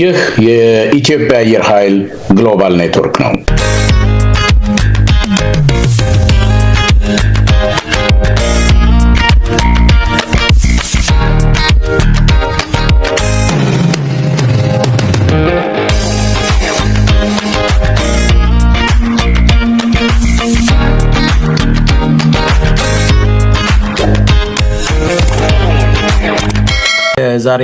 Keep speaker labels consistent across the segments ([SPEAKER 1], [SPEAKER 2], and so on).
[SPEAKER 1] ይህ የኢትዮጵያ አየር ኃይል ግሎባል ኔትወርክ ነው።
[SPEAKER 2] ዛሬ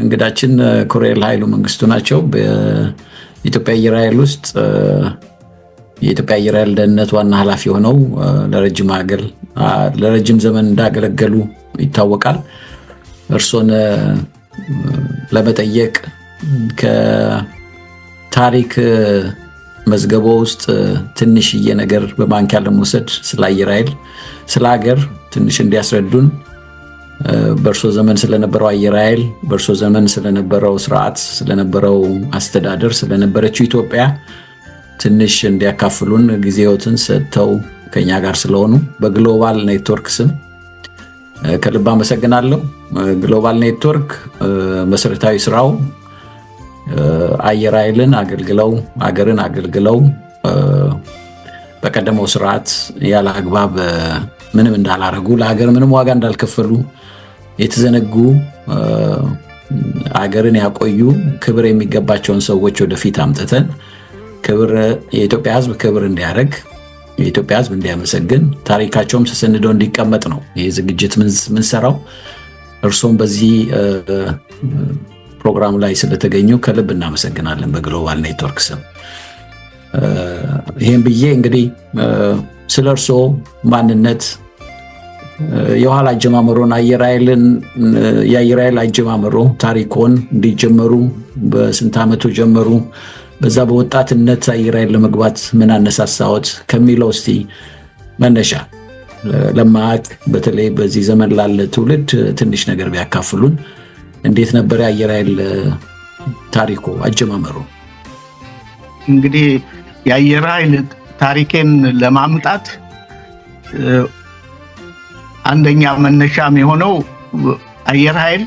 [SPEAKER 2] እንግዳችን ኮሎኔል ኃይሉ መንግስቱ ናቸው። በኢትዮጵያ አየር ኃይል ውስጥ የኢትዮጵያ አየር ኃይል ደህንነት ዋና ኃላፊ ሆነው ለረጅም ዘመን እንዳገለገሉ ይታወቃል። እርሶን ለመጠየቅ ከታሪክ መዝገቦ ውስጥ ትንሽዬ ነገር በማንኪያ ለመውሰድ ስለ አየር ኃይል ስለ ሀገር ትንሽ እንዲያስረዱን በእርሶ ዘመን ስለነበረው አየር ኃይል በእርሶ ዘመን ስለነበረው ስርዓት ስለነበረው አስተዳደር ስለነበረችው ኢትዮጵያ ትንሽ እንዲያካፍሉን ጊዜዎትን ሰጥተው ከኛ ጋር ስለሆኑ በግሎባል ኔትወርክ ስም ከልብ አመሰግናለሁ። ግሎባል ኔትወርክ መሰረታዊ ስራው አየር ኃይልን አገልግለው አገርን አገልግለው በቀደመው ስርዓት ያለ አግባብ ምንም እንዳላረጉ ለሀገር ምንም ዋጋ እንዳልከፈሉ የተዘነጉ አገርን ያቆዩ ክብር የሚገባቸውን ሰዎች ወደፊት አምጥተን የኢትዮጵያ ሕዝብ ክብር እንዲያደርግ የኢትዮጵያ ሕዝብ እንዲያመሰግን ታሪካቸውም ተሰንደው እንዲቀመጥ ነው ይህ ዝግጅት ምንሰራው። እርሶም በዚህ ፕሮግራም ላይ ስለተገኙ ከልብ እናመሰግናለን በግሎባል ኔትወርክ ስም። ይህም ብዬ እንግዲህ ስለ እርሶ ማንነት የኋላ አጀማመሮን የአየር ኃይል አጀማመሮ ታሪኮን እንዲጀመሩ በስንት ዓመቱ ጀመሩ፣ በዛ በወጣትነት አየር ኃይል ለመግባት ምን አነሳሳዎት ከሚለው እስቲ መነሻ ለማቅ በተለይ በዚህ ዘመን ላለ ትውልድ ትንሽ ነገር ቢያካፍሉን። እንዴት ነበር የአየር ኃይል ታሪኮ አጀማመሩ?
[SPEAKER 3] እንግዲህ የአየር ኃይል ታሪኬን ለማምጣት አንደኛ መነሻም የሆነው አየር ኃይል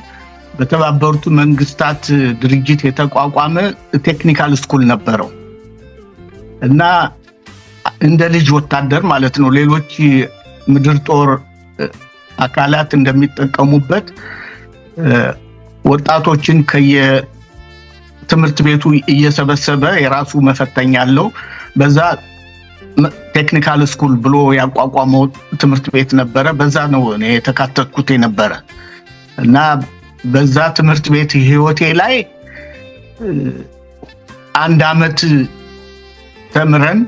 [SPEAKER 3] በተባበሩት መንግስታት ድርጅት የተቋቋመ ቴክኒካል ስኩል ነበረው እና እንደ ልጅ ወታደር ማለት ነው። ሌሎች ምድር ጦር አካላት እንደሚጠቀሙበት ወጣቶችን ከየትምህርት ቤቱ እየሰበሰበ የራሱ መፈተኛ አለው። በዛ ቴክኒካል ስኩል ብሎ ያቋቋመው ትምህርት ቤት ነበረ። በዛ ነው እኔ የተካተትኩት የነበረ እና በዛ ትምህርት ቤት ህይወቴ ላይ አንድ አመት ተምረን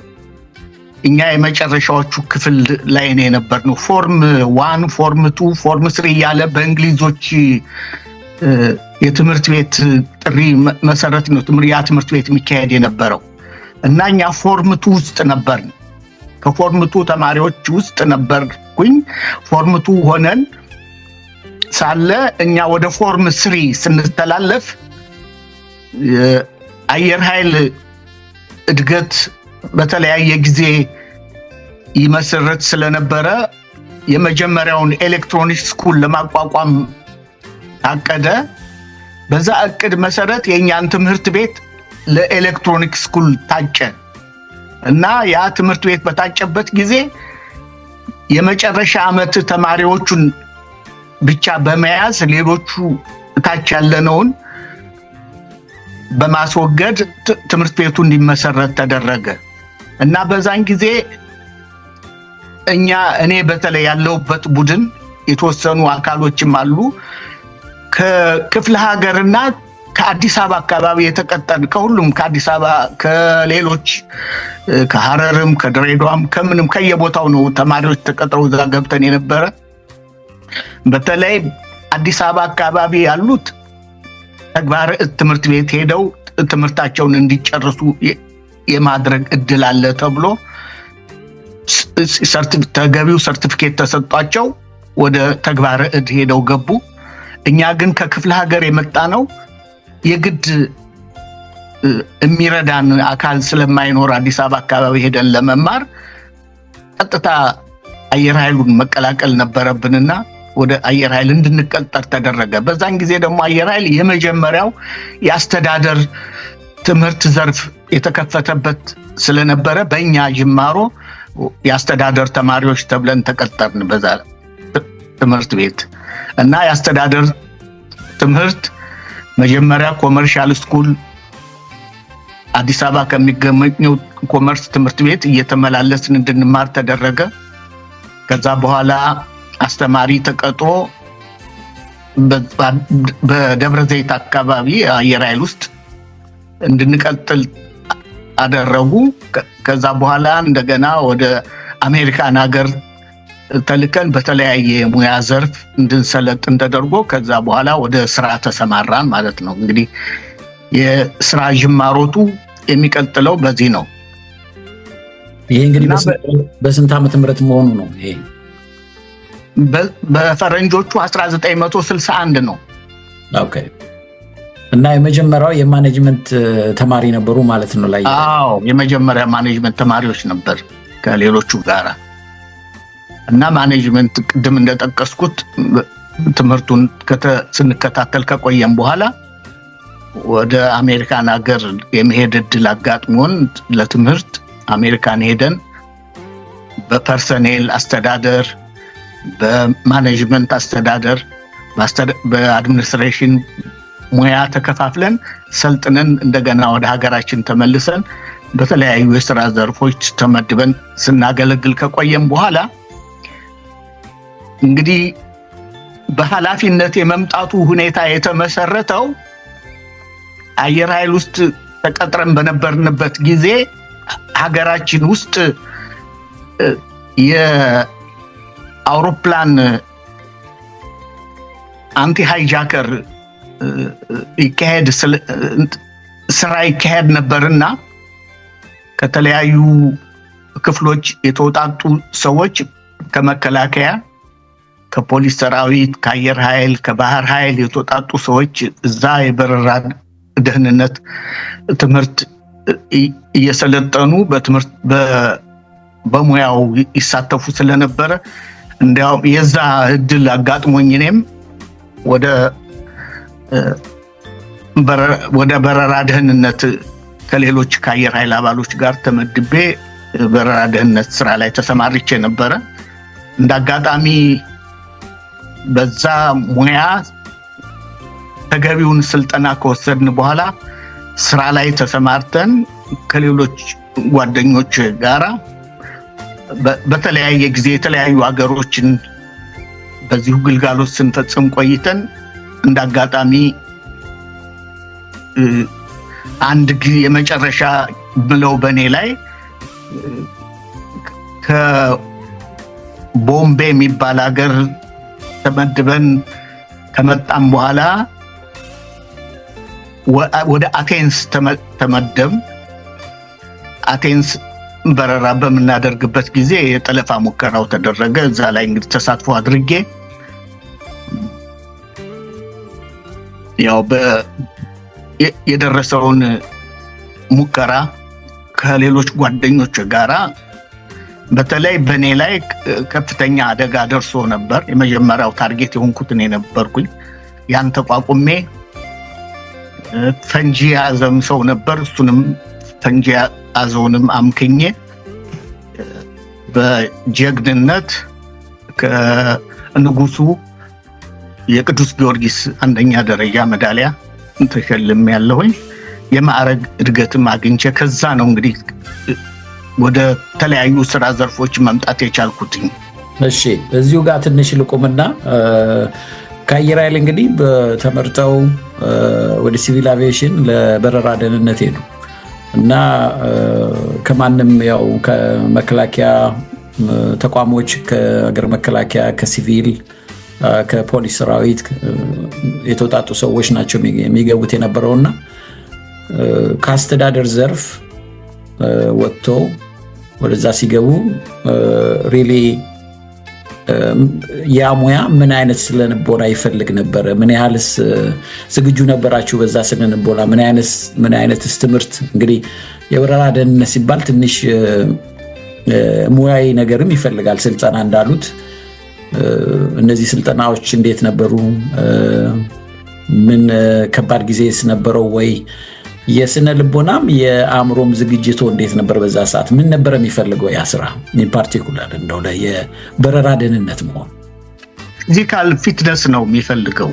[SPEAKER 3] እኛ የመጨረሻዎቹ ክፍል ላይ ነው የነበርነው። ፎርም 1 ፎርም 2 ፎርም 3 እያለ በእንግሊዞች የትምህርት ቤት ጥሪ መሰረት ነው ያ ትምህርት ቤት የሚካሄድ የነበረው እና እኛ ፎርም 2 ውስጥ ነበርን። ከፎርም 2 ተማሪዎች ውስጥ ነበርኩኝ። ፎርም 2 ሆነን ሳለ እኛ ወደ ፎርም 3 ስንተላለፍ አየር ኃይል እድገት በተለያየ ጊዜ ይመሰረት ስለነበረ የመጀመሪያውን ኤሌክትሮኒክስ ስኩል ለማቋቋም ታቀደ። በዛ እቅድ መሰረት የኛን ትምህርት ቤት ለኤሌክትሮኒክስ ስኩል ታጨ እና ያ ትምህርት ቤት በታጨበት ጊዜ የመጨረሻ ዓመት ተማሪዎቹን ብቻ በመያዝ ሌሎቹ ታች ያለነውን በማስወገድ ትምህርት ቤቱ እንዲመሰረት ተደረገ እና በዛን ጊዜ እኔ በተለይ ያለውበት ቡድን የተወሰኑ አካሎችም አሉ ከክፍለ ሀገርና ከአዲስ አበባ አካባቢ የተቀጠን ከሁሉም ከአዲስ አበባ ከሌሎች ከሐረርም ከድሬዳዋም ከምንም ከየቦታው ነው ተማሪዎች ተቀጥረው እዛ ገብተን የነበረ። በተለይ አዲስ አበባ አካባቢ ያሉት ተግባረ ትምህርት ቤት ሄደው ትምህርታቸውን እንዲጨርሱ የማድረግ እድል አለ ተብሎ ተገቢው ሰርቲፊኬት ተሰጧቸው ወደ ተግባረ እድ ሄደው ገቡ። እኛ ግን ከክፍለ ሀገር የመጣ ነው የግድ የሚረዳን አካል ስለማይኖር አዲስ አበባ አካባቢ ሄደን ለመማር ቀጥታ አየር ኃይሉን መቀላቀል ነበረብንና ወደ አየር ኃይል እንድንቀጠር ተደረገ። በዛን ጊዜ ደግሞ አየር ኃይል የመጀመሪያው የአስተዳደር ትምህርት ዘርፍ የተከፈተበት ስለነበረ በእኛ ጅማሮ የአስተዳደር ተማሪዎች ተብለን ተቀጠርን በዛ ትምህርት ቤት እና የአስተዳደር ትምህርት መጀመሪያ ኮመርሻል ስኩል አዲስ አበባ ከሚገኘው ኮመርስ ትምህርት ቤት እየተመላለስን እንድንማር ተደረገ። ከዛ በኋላ አስተማሪ ተቀጥሮ በደብረ ዘይት አካባቢ አየር ኃይል ውስጥ እንድንቀጥል አደረጉ። ከዛ በኋላ እንደገና ወደ አሜሪካን ሀገር ተልከን በተለያየ ሙያ ዘርፍ እንድንሰለጥን ተደርጎ ከዛ በኋላ ወደ ስራ ተሰማራን ማለት ነው። እንግዲህ የስራ ጅማሮቱ የሚቀጥለው በዚህ ነው።
[SPEAKER 2] ይሄ እንግዲህ በስንት ዓመተ ምህረት መሆኑ ነው? ይሄ
[SPEAKER 3] በፈረንጆቹ 1961 ነው።
[SPEAKER 2] ኦኬ። እና የመጀመሪያው የማኔጅመንት ተማሪ ነበሩ ማለት ነው ላይ?
[SPEAKER 3] አዎ የመጀመሪያ ማኔጅመንት ተማሪዎች ነበር ከሌሎቹ ጋራ። እና ማኔጅመንት ቅድም እንደጠቀስኩት ትምህርቱን ስንከታተል ከቆየም በኋላ ወደ አሜሪካን ሀገር የመሄድ እድል አጋጥሞን ለትምህርት አሜሪካን ሄደን በፐርሰኔል አስተዳደር፣ በማኔጅመንት አስተዳደር፣ በአድሚኒስትሬሽን ሙያ ተከፋፍለን ሰልጥነን እንደገና ወደ ሀገራችን ተመልሰን በተለያዩ የሥራ ዘርፎች ተመድበን ስናገለግል ከቆየም በኋላ እንግዲህ በኃላፊነት የመምጣቱ ሁኔታ የተመሰረተው አየር ኃይል ውስጥ ተቀጥረን በነበርንበት ጊዜ ሀገራችን ውስጥ የአውሮፕላን አንቲ ሃይጃከር ስራ ይካሄድ ነበርና ከተለያዩ ክፍሎች የተውጣጡ ሰዎች ከመከላከያ፣ ከፖሊስ ሰራዊት፣ ከአየር ኃይል፣ ከባህር ኃይል የተውጣጡ ሰዎች እዛ የበረራ ደህንነት ትምህርት እየሰለጠኑ በትምህርት በሙያው ይሳተፉ ስለነበረ እንዲያውም የዛ እድል አጋጥሞኝ እኔም ወደ በረራ ደህንነት ከሌሎች ከአየር ኃይል አባሎች ጋር ተመድቤ በረራ ደህንነት ስራ ላይ ተሰማርቼ ነበረ። እንዳጋጣሚ በዛ ሙያ ተገቢውን ስልጠና ከወሰድን በኋላ ስራ ላይ ተሰማርተን ከሌሎች ጓደኞች ጋራ በተለያየ ጊዜ የተለያዩ ሀገሮችን በዚሁ ግልጋሎት ስንፈጽም ቆይተን እንዳጋጣሚ አንድ የመጨረሻ ብለው በኔ ላይ ከቦምቤ የሚባል ሀገር ተመድበን ከመጣም በኋላ ወደ አቴንስ ተመደብ። አቴንስ በረራ በምናደርግበት ጊዜ የጠለፋ ሙከራው ተደረገ። እዛ ላይ እንግዲህ ተሳትፎ አድርጌ ያው የደረሰውን ሙከራ ከሌሎች ጓደኞች ጋራ በተለይ በኔ ላይ ከፍተኛ አደጋ ደርሶ ነበር። የመጀመሪያው ታርጌት የሆንኩት እኔ ነበርኩኝ። ያን ተቋቁሜ ፈንጂ ያዘም ሰው ነበር። እሱንም ፈንጂ ያዘውንም አምክኜ በጀግንነት ከንጉሱ የቅዱስ ጊዮርጊስ አንደኛ ደረጃ ሜዳሊያ ተሸልሜ ያለሁኝ። የማዕረግ እድገትም አግኝቼ ከዛ ነው እንግዲህ ወደ ተለያዩ ስራ ዘርፎች መምጣት የቻልኩትኝ።
[SPEAKER 2] እሺ እዚሁ ጋር ትንሽ ልቁምና ከአየር ኃይል እንግዲህ በተመርጠው ወደ ሲቪል አቪዬሽን ለበረራ ደህንነት ሄዱ እና ከማንም ያው ከመከላከያ ተቋሞች ከሀገር መከላከያ፣ ከሲቪል፣ ከፖሊስ ሰራዊት የተውጣጡ ሰዎች ናቸው የሚገቡት የነበረውና ከአስተዳደር ዘርፍ ወጥቶ ወደዛ ሲገቡ ሪሊ ያ ሙያ ምን አይነት ስለንቦና ይፈልግ ነበረ? ምን ያህልስ ዝግጁ ነበራችሁ በዛ ስለንቦና? ምን አይነትስ ትምህርት? እንግዲህ የበረራ ደህንነት ሲባል ትንሽ ሙያዊ ነገርም ይፈልጋል። ስልጠና እንዳሉት እነዚህ ስልጠናዎች እንዴት ነበሩ? ምን ከባድ ጊዜስ ነበረው ወይ? የስነ ልቦናም የአእምሮም ዝግጅቱ እንዴት ነበር? በዛ ሰዓት ምን ነበር የሚፈልገው ያ ስራ? ኢን ፓርቲኩላር እንደው የበረራ ደህንነት መሆን
[SPEAKER 3] ፊዚካል ፊትነስ ነው የሚፈልገው።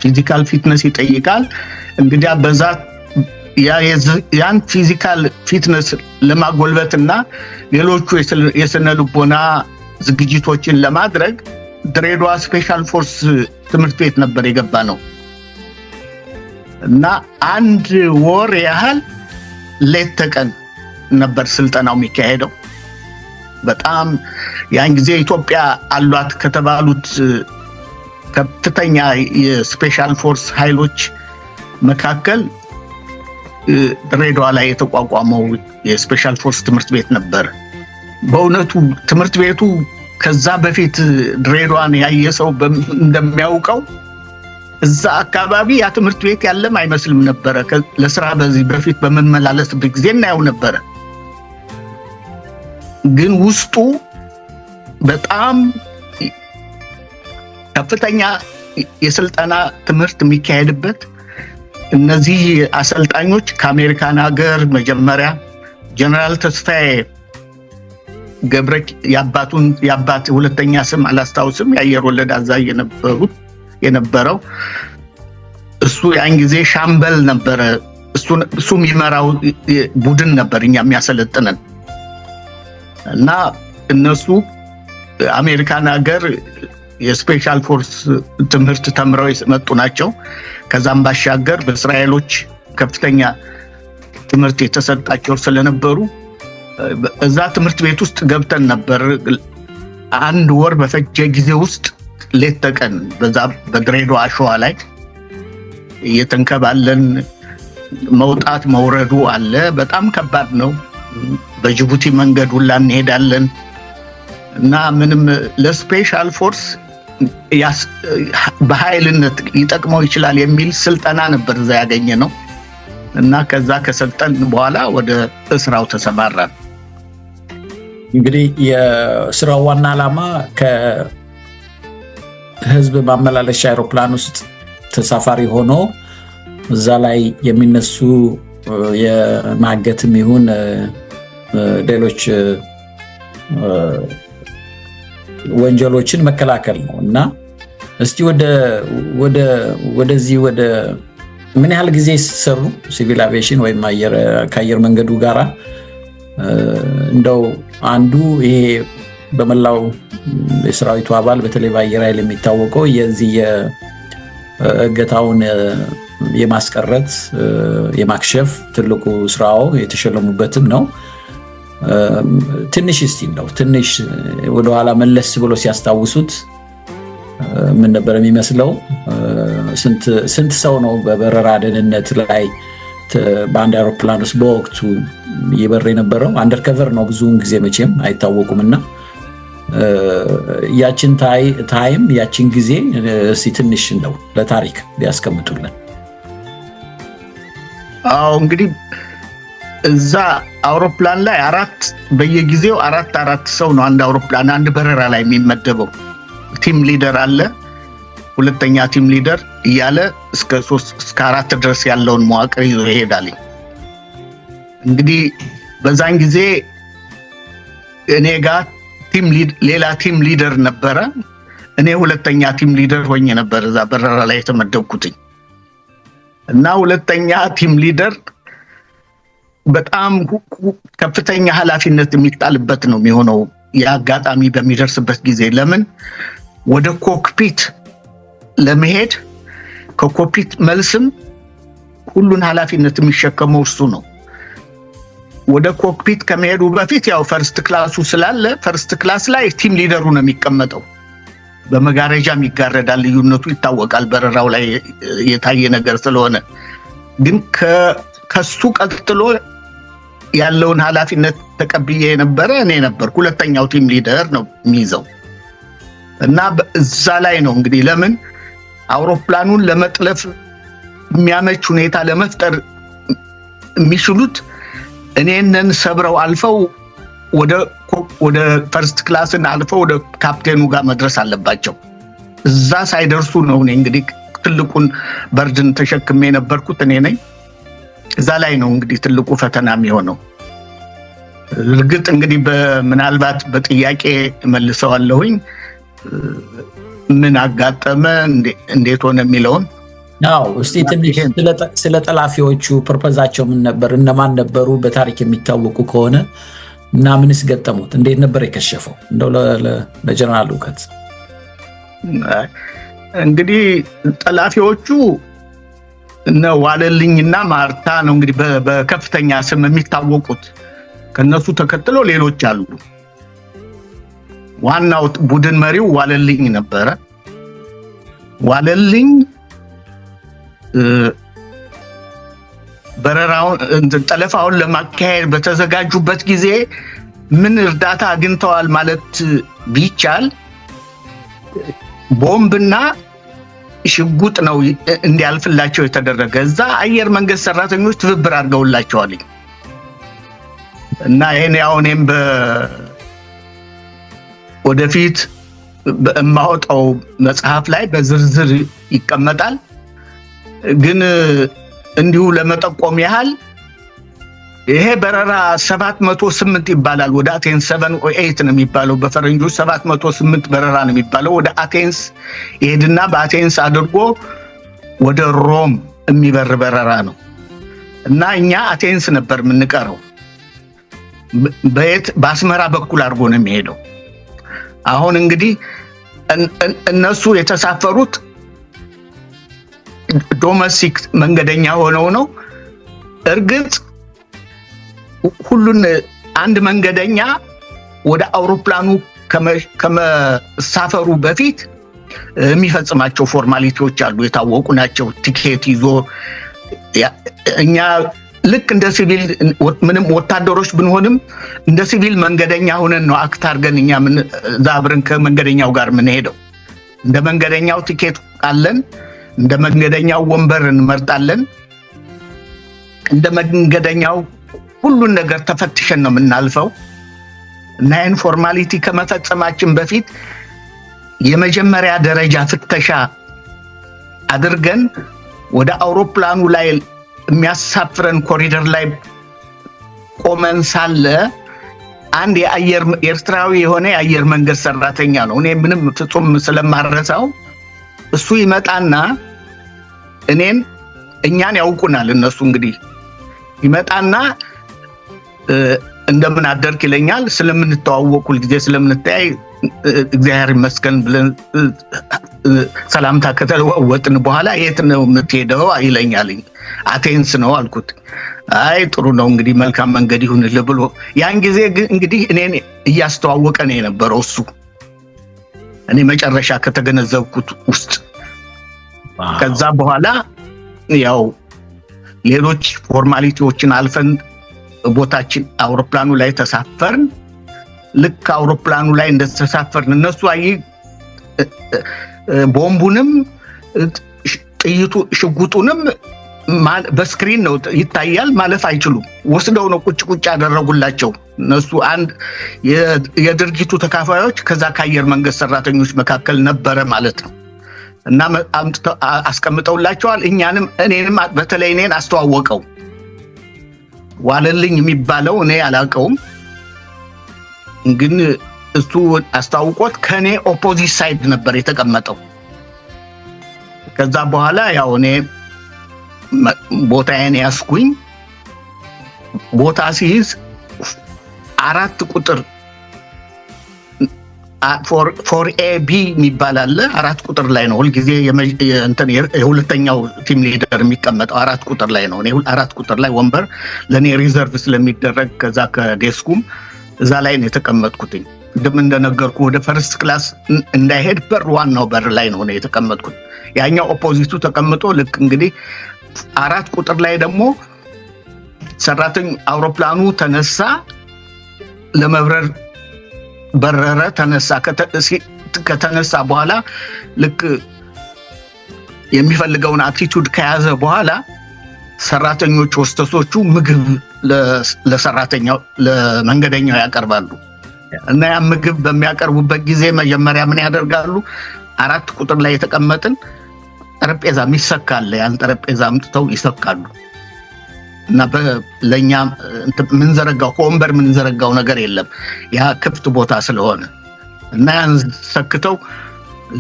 [SPEAKER 3] ፊዚካል ፊትነስ ይጠይቃል። እንግዲህ በዛ ያን ፊዚካል ፊትነስ ለማጎልበትና ሌሎቹ የስነ ልቦና ዝግጅቶችን ለማድረግ ድሬዳዋ ስፔሻል ፎርስ ትምህርት ቤት ነበር የገባ ነው እና 1 ወር ያህል ሌት ተቀን ነበር ስልጠናው የሚካሄደው። በጣም ያን ጊዜ ኢትዮጵያ አሏት ከተባሉት ከፍተኛ የስፔሻል ፎርስ ኃይሎች መካከል ድሬዳዋ ላይ የተቋቋመው የስፔሻል ፎርስ ትምህርት ቤት ነበር። በእውነቱ ትምህርት ቤቱ ከዛ በፊት ድሬዳዋን ያየ ሰው እንደሚያውቀው እዛ አካባቢ ያ ትምህርት ቤት ያለም አይመስልም ነበረ። ለስራ በዚህ በፊት በመመላለስበት ጊዜ እናየው ነበረ። ግን ውስጡ በጣም ከፍተኛ የስልጠና ትምህርት የሚካሄድበት፣ እነዚህ አሰልጣኞች ከአሜሪካን ሀገር መጀመሪያ ጀነራል ተስፋዬ ገብረ የአባት ሁለተኛ ስም አላስታውስም፣ የአየር ወለድ አዛዥ የነበረው እሱ ያን ጊዜ ሻምበል ነበረ። እሱ የሚመራው ቡድን ነበር እኛ የሚያሰለጥነን እና እነሱ አሜሪካን ሀገር የስፔሻል ፎርስ ትምህርት ተምረው የመጡ ናቸው። ከዛም ባሻገር በእስራኤሎች ከፍተኛ ትምህርት የተሰጣቸው ስለነበሩ እዛ ትምህርት ቤት ውስጥ ገብተን ነበር። 1 ወር በፈጀ ጊዜ ውስጥ ሌት ተቀን በዛ በድሬዳዋ አሸዋ ላይ እየተንከባለን መውጣት መውረዱ አለ። በጣም ከባድ ነው። በጅቡቲ መንገድ ሁላ እንሄዳለን እና ምንም ለስፔሻል ፎርስ በኃይልነት ሊጠቅመው ይችላል የሚል ስልጠና ነበር እዛ ያገኘ ነው እና ከዛ ከሰልጠን በኋላ ወደ ስራው ተሰማራን።
[SPEAKER 2] እንግዲህ የስራው ዋና ዓላማ ከህዝብ ማመላለሻ አውሮፕላን ውስጥ ተሳፋሪ ሆኖ እዛ ላይ የሚነሱ የማገትም ይሁን ሌሎች ወንጀሎችን መከላከል ነው እና እስቲ ወደዚህ ምን ያህል ጊዜ ሰሩ ሲቪል አቪዬሽን ወይም ከአየር መንገዱ ጋራ? እንደው አንዱ ይሄ በመላው የሰራዊቱ አባል በተለይ በአየር ኃይል የሚታወቀው የዚህ የእገታውን የማስቀረት የማክሸፍ ትልቁ ስራው የተሸለሙበትም ነው። ትንሽ እስቲ እንደው ትንሽ ወደኋላ መለስ ብሎ ሲያስታውሱት ምን ነበር የሚመስለው? ስንት ሰው ነው በበረራ ደህንነት ላይ በአንድ አውሮፕላን ውስጥ በወቅቱ ይበር የነበረው? አንደርከቨር ነው ብዙውን ጊዜ መቼም አይታወቁምና ያችን ታይም ያችን ጊዜ እስቲ ትንሽ እንደው ለታሪክ ሊያስቀምጡልን።
[SPEAKER 3] አዎ እንግዲህ እዛ አውሮፕላን ላይ በየጊዜው አራት ሰው ነው አንድ አውሮፕላን አንድ በረራ ላይ የሚመደበው። ቲም ሊደር አለ፣ ሁለተኛ ቲም ሊደር እያለ እስከ 3 እስከ 4 ድረስ ያለውን መዋቅር ይዞ ይሄዳል። እንግዲህ በዛን ጊዜ እኔ ጋር ሌላ ቲም ሊደር ነበረ። እኔ ሁለተኛ ቲም ሊደር ሆኜ ነበር እዛ በረራ ላይ የተመደብኩት እና ሁለተኛ ቲም ሊደር በጣም ከፍተኛ ኃላፊነት የሚጣልበት ነው የሚሆነው የአጋጣሚ በሚደርስበት ጊዜ። ለምን ወደ ኮክፒት ለመሄድ ከኮክፒት መልስም ሁሉን ኃላፊነት የሚሸከመው እሱ ነው። ወደ ኮክፒት ከመሄዱ በፊት ያው ፈርስት ክላሱ ስላለ ፈርስት ክላስ ላይ ቲም ሊደሩ ነው የሚቀመጠው። በመጋረጃም ይጋረዳል፣ ልዩነቱ ይታወቃል በረራው ላይ የታየ ነገር ስለሆነ። ግን ከሱ ቀጥሎ ያለውን ኃላፊነት ተቀብዬ የነበረ እኔ ነበርኩ። ሁለተኛው ቲም ሊደር ነው የሚይዘው እና እዛ ላይ ነው እንግዲህ ለምን አውሮፕላኑን ለመጥለፍ የሚያመች ሁኔታ ለመፍጠር የሚችሉት እኔንን ሰብረው አልፈው ወደ ፈርስት ክላስን አልፈው ወደ ካፕቴኑ ጋር መድረስ አለባቸው። እዛ ሳይደርሱ ነው እኔ እንግዲህ ትልቁን በርድን ተሸክሜ የነበርኩት እኔ ነኝ። እዛ ላይ ነው እንግዲህ ትልቁ ፈተና የሚሆነው። እርግጥ እንግዲህ ምናልባት በጥያቄ መልሰዋለሁኝ ምን አጋጠመ እንዴት ሆነ የሚለውን።
[SPEAKER 2] አዎ እስቲ ትንሽ ስለ ጠላፊዎቹ ፐርፐዛቸው ምን ነበር፣ እነማን ነበሩ በታሪክ የሚታወቁ ከሆነ እና ምንስ ገጠሙት፣ እንዴት ነበር የከሸፈው? እንደው ለጀነራል እውቀት።
[SPEAKER 3] እንግዲህ ጠላፊዎቹ እነ ዋለልኝና ማርታ ነው እንግዲህ በከፍተኛ ስም የሚታወቁት። ከነሱ ተከትሎ ሌሎች አሉ። ዋናው ቡድን መሪው ዋለልኝ ነበረ። ዋለልኝ በረራውን ጠለፋውን ለማካሄድ በተዘጋጁበት ጊዜ ምን እርዳታ አግኝተዋል ማለት ቢቻል ቦምብና ሽጉጥ ነው እንዲያልፍላቸው የተደረገ። እዛ አየር መንገድ ሰራተኞች ትብብር አድርገውላቸዋል እና ይሄን ያው እኔም ወደፊት በማወጣው መጽሐፍ ላይ በዝርዝር ይቀመጣል። ግን እንዲሁ ለመጠቆም ያህል ይሄ በረራ 708 ይባላል። ወደ አቴንስ 708 ነው የሚባለው፣ በፈረንጆች 708 በረራ ነው የሚባለው። ወደ አቴንስ ይሄድና በአቴንስ አድርጎ ወደ ሮም የሚበር በረራ ነው እና እኛ አቴንስ ነበር የምንቀረው። በአስመራ በኩል አድርጎ ነው የሚሄደው። አሁን እንግዲህ እነሱ የተሳፈሩት ዶሜስቲክ መንገደኛ ሆነው ነው። እርግጥ ሁሉን አንድ መንገደኛ ወደ አውሮፕላኑ ከመሳፈሩ በፊት የሚፈጽማቸው ፎርማሊቲዎች አሉ፣ የታወቁ ናቸው። ቲኬት ይዞ እኛ ልክ እንደ ሲቪል ምንም ወታደሮች ብንሆንም እንደ ሲቪል መንገደኛ ሆነን ነው አክት አድርገን እኛ አብረን ከመንገደኛው ጋር የምንሄደው። እንደ መንገደኛው ቲኬት አለን፣ እንደ መንገደኛው ወንበር እንመርጣለን፣ እንደ መንገደኛው ሁሉን ነገር ተፈትሸን ነው የምናልፈው እና ይህን ፎርማሊቲ ከመፈጸማችን በፊት የመጀመሪያ ደረጃ ፍተሻ አድርገን ወደ አውሮፕላኑ ላይ የሚያሳፍረን ኮሪደር ላይ ቆመን ሳለ አንድ ኤርትራዊ የሆነ የአየር መንገድ ሰራተኛ ነው፣ እኔ ምንም ፍጹም ስለማረሳው፣ እሱ ይመጣና እኛን ያውቁናል እነሱ እንግዲህ ይመጣና እንደምን አደርክ ይለኛል። ስለምንተዋወቅ ሁልጊዜ ስለምንተያይ እግዚአብሔር ይመስገን ብለን ሰላምታ ከተለዋወጥን በኋላ የት ነው የምትሄደው ይለኛል። አቴንስ ነው አልኩት። አይ ጥሩ ነው እንግዲህ መልካም መንገድ ይሁንልህ ብሎ ያን ጊዜ እንግዲህ እኔን እያስተዋወቀ ነው የነበረው እሱ። እኔ መጨረሻ ከተገነዘብኩት ውስጥ ከዛ በኋላ ያው ሌሎች ፎርማሊቲዎችን አልፈን ቦታችን አውሮፕላኑ ላይ ተሳፈርን። ልክ አውሮፕላኑ ላይ እንደተሳፈርን እነሱ ቦምቡንም ሽጉጡንም በስክሪን ነው ይታያል፣ ማለፍ አይችሉም። ወስደው ነው ቁጭ ያደረጉላቸው እነሱ። አንድ የድርጊቱ ተካፋዮች ከዛ ከአየር መንገድ ሰራተኞች መካከል ነበረ ማለት ነው እና አስቀምጠውላቸዋል። እኔንም በተለይ እኔን አስተዋወቀው። ዋለልኝ የሚባለው እኔ አላውቀውም፣ ግን እሱ አስተዋውቆት ከኔ ኦፖዚት ሳይድ ነበር የተቀመጠው። ከዛ በኋላ ያው እኔ ቦታዬን ያስኩኝ። ቦታ ሲይዝ 4 ቁጥር ፎር ኤቢ የሚባል አለ። 4 ቁጥር ላይ ነው ሁልጊዜ የሁለተኛው ቲም ሊደር የሚቀመጠው 4 ቁጥር ላይ ነው። እኔ 4 ቁጥር ላይ ወንበር ለኔ ሪዘርቭ ስለሚደረግ ከዛ ከዴስኩም እዛ ላይ ነው የተቀመጥኩትኝ። እንደነገርኩ ወደ ፈርስት ክላስ እንዳይሄድ ዋናው በር ላይ ነው የተቀመጥኩት። ያኛው ኦፖዚቱ ተቀምጦ ልክ እንግዲህ 4 ቁጥር ላይ ደግሞ አውሮፕላኑ ተነሳ፣ ለመብረር በረረ፣ ተነሳ። ከተነሳ በኋላ ልክ የሚፈልገውን አቲቱድ ከያዘ በኋላ ሰራተኞች ሆስተሶቹ ምግብ ለሰራተኛው ለመንገደኛው ያቀርባሉ። እና ያ ምግብ በሚያቀርቡበት ጊዜ መጀመሪያ ምን ያደርጋሉ? 4 ቁጥር ላይ የተቀመጥን ጠረጴዛ ይሰካል። ያን ጠረጴዛ አምጥተው ይሰካሉ። እና ለኛ ምንዘረጋው ከወንበር ምንዘረጋው ነገር የለም፣ ያ ክፍት ቦታ ስለሆነ። እና ያን ሰክተው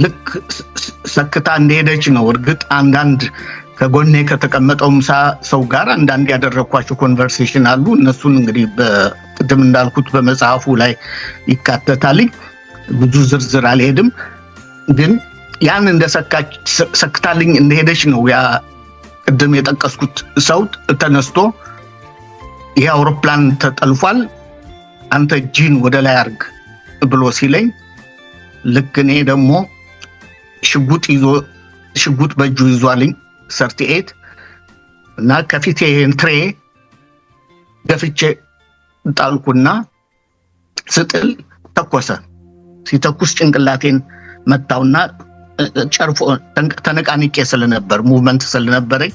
[SPEAKER 3] ልክ ሰክታ እንደሄደች ነው። እርግጥ አንዳንድ ከጎኔ ከተቀመጠው ሰው ጋር አንዳንድ ያደረኳቸው ኮንቨርሴሽን አሉ። እነሱን እንግዲህ በቅድም እንዳልኩት በመጽሐፉ ላይ ይካተታል። ብዙ ዝርዝር አልሄድም። ግን ያን ሰክታልኝ እንደሄደች ነው ያ ቅድም የጠቀስኩት ሰው ተነስቶ ይሄ አውሮፕላን ተጠልፏል፣ አንተ እጅን ወደ ላይ አርግ ብሎ ሲለኝ ልክ እኔ ደግሞ ሽጉጥ በእጁ ይዟልኝ 38 እና ከፊቴ ትሬ ገፍቼ ጣልኩና ስጥል ተኮሰ። ሲተኩስ ጭንቅላቴን መታውና ጨርፎ ተነቃንቄ ስለነበር ሙቭመንት ስለነበረኝ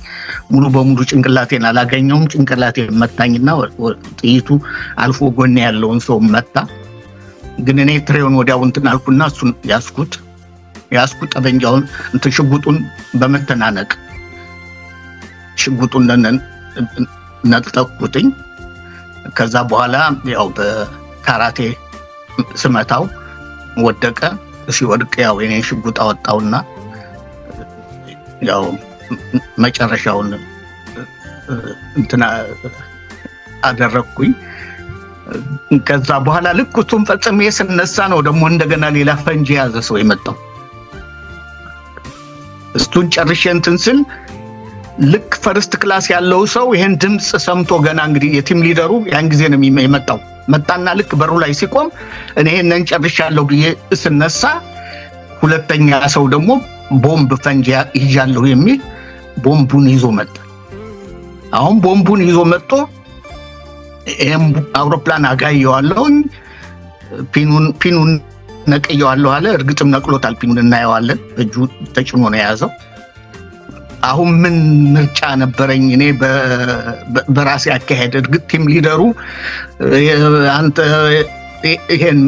[SPEAKER 3] ሙሉ በሙሉ ጭንቅላቴን አላገኘውም። ጭንቅላቴን መታኝና ጥይቱ አልፎ ጎኔ ያለውን ሰው መታ። ግን እኔ ትሬውን ወዲያው እንትን አልኩና እሱን ያስኩት ጠበንጃውን ሽጉጡን በመተናነቅ ሽጉጡን ነጠቁትኝ። ከዛ በኋላ ያው በካራቴ ስመታው ወደቀ። ሲወድቅ ያው የኔ ሽጉጥ አወጣውና ያው መጨረሻውን እንትና አደረኩኝ። ከዛ በኋላ ልክ እሱን ፈጽሜ ስነሳ ነው ደግሞ እንደገና ሌላ ፈንጂ የያዘ ሰው የመጣው። እሱን ጨርሼ እንትን ስል ልክ ፈርስት ክላስ ያለው ሰው ይሄን ድምጽ ሰምቶ ገና እንግዲህ የቲም ሊደሩ ያን ጊዜ ነው የመጣው። መጣና ልክ በሩ ላይ ሲቆም እኔ ይሄንን ጨርሻለሁ ብዬ ስነሳ ሁለተኛ ሰው ደግሞ ቦምብ ፈንጂ ይዣለሁ የሚል ቦምቡን ይዞ መጣ። አሁን ቦምቡን ይዞ መጥቶ ይሄን አውሮፕላን አጋየዋለሁኝ፣ ፒኑን ነቅየዋለሁ አለ። እርግጥም ነቅሎታል። ፒኑን እናየዋለን። እጁ ተጭኖ ነው የያዘው። አሁን ምን ምርጫ ነበረኝ እኔ በራሴ አካሄድ? እርግጥ ቲም ሊደሩ አንተ ይሄን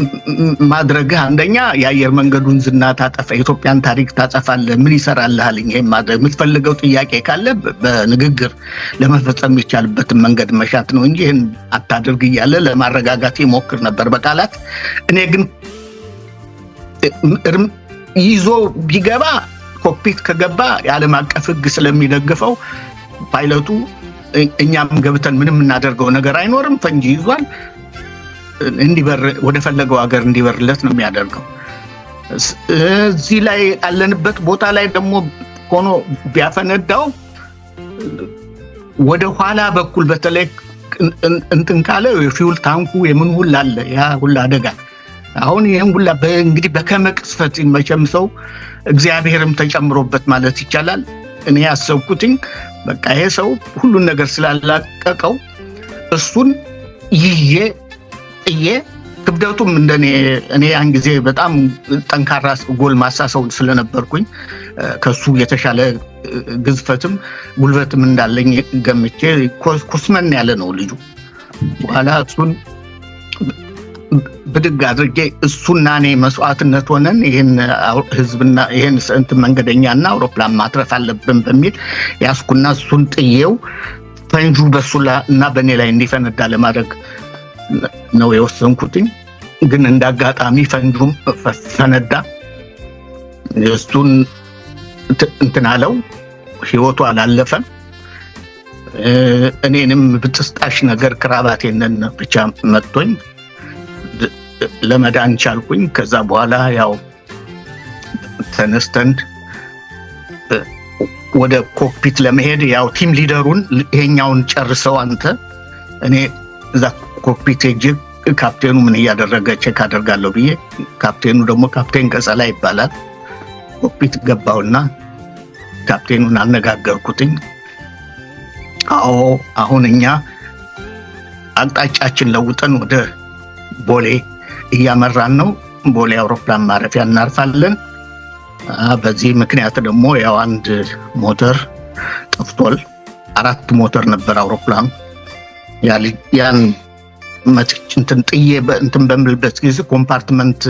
[SPEAKER 3] ማድረግህ አንደኛ የአየር መንገዱን ዝና ታጠፋ፣ የኢትዮጵያን ታሪክ ታጠፋለህ፣ ምን ይሰራልህ አለኝ። ይሄን ማድረግ የምትፈልገው ጥያቄ ካለ በንግግር ለመፈጸም የሚቻልበትን መንገድ መሻት ነው እንጂ ይሄን አታድርግ እያለ ለማረጋጋት ይሞክር ነበር በቃላት። እኔ ግን ይዞ ቢገባ ኮክፒት ከገባ የዓለም አቀፍ ሕግ ስለሚደግፈው ፓይለቱ እኛም ገብተን ምንም እናደርገው ነገር አይኖርም። ፈንጂ ይዟል፣ እንዲበር ወደ ፈለገው ሀገር እንዲበርለት ነው የሚያደርገው። እዚህ ላይ ያለንበት ቦታ ላይ ደግሞ ሆኖ ቢያፈነዳው ወደ ኋላ በኩል በተለይ እንትን ካለ የፊውል ታንኩ የምን ሁላ አለ፣ ያ ሁላ አደጋ። አሁን ይሄን ሁላ እንግዲህ በከመቅስፈት መቼም ሰው እግዚአብሔርም ተጨምሮበት ማለት ይቻላል። እኔ ያሰብኩትኝ በቃ ይሄ ሰው ሁሉን ነገር ስላላቀቀው እሱን ይዤ ጥዬ፣ ክብደቱም እንደኔ እኔ ያን ጊዜ በጣም ጠንካራ ጎልማሳ ሰው ስለነበርኩኝ ከሱ የተሻለ ግዝፈትም ጉልበትም እንዳለኝ ገምቼ ኮስመን ያለ ነው ልጁ። በኋላ እሱን ብድግ አድርጌ እሱና እኔ መስዋዕትነት ሆነን ይሄን ህዝብና ይሄን ስንት መንገደኛና አውሮፕላን ማትረፍ አለብን በሚል ያስኩና እሱን ጥዬው ፈንጁ በሱላ እና በኔ ላይ እንዲፈነዳ ለማድረግ ነው የወሰንኩትኝ። ግን እንዳጋጣሚ ፈንጁም ፈነዳ። እሱን እንትን አለው፣ ህይወቱ አላለፈም። እኔንም ብጥስጣሽ ነገር ክራባቴን ብቻ መጥቶኝ ለመዳን ቻልኩኝ። ከዛ በኋላ ያው ተነስተን ወደ ኮክፒት ለመሄድ ያው ቲም ሊደሩን ይሄኛውን ጨርሰው አንተ እኔ እዛ ኮክፒት ሄጄ ካፕቴኑ ምን እያደረገ ቼክ አደርጋለሁ ብዬ፣ ካፕቴኑ ደግሞ ካፕቴን ቀጸላ ይባላል። ኮክፒት ገባውና ካፕቴኑን አነጋገርኩትኝ። አዎ አሁን እኛ አቅጣጫችን ለውጠን ወደ ቦሌ እያመራን ነው። ቦሌ አውሮፕላን ማረፊያ እናርፋለን። በዚህ ምክንያት ደግሞ ያው አንድ ሞተር ጠፍቷል። 4 ሞተር ነበር አውሮፕላኑ። ያን መጥቼ እንትን ጥዬ እንትን በምልበት ጊዜ ኮምፓርትመንት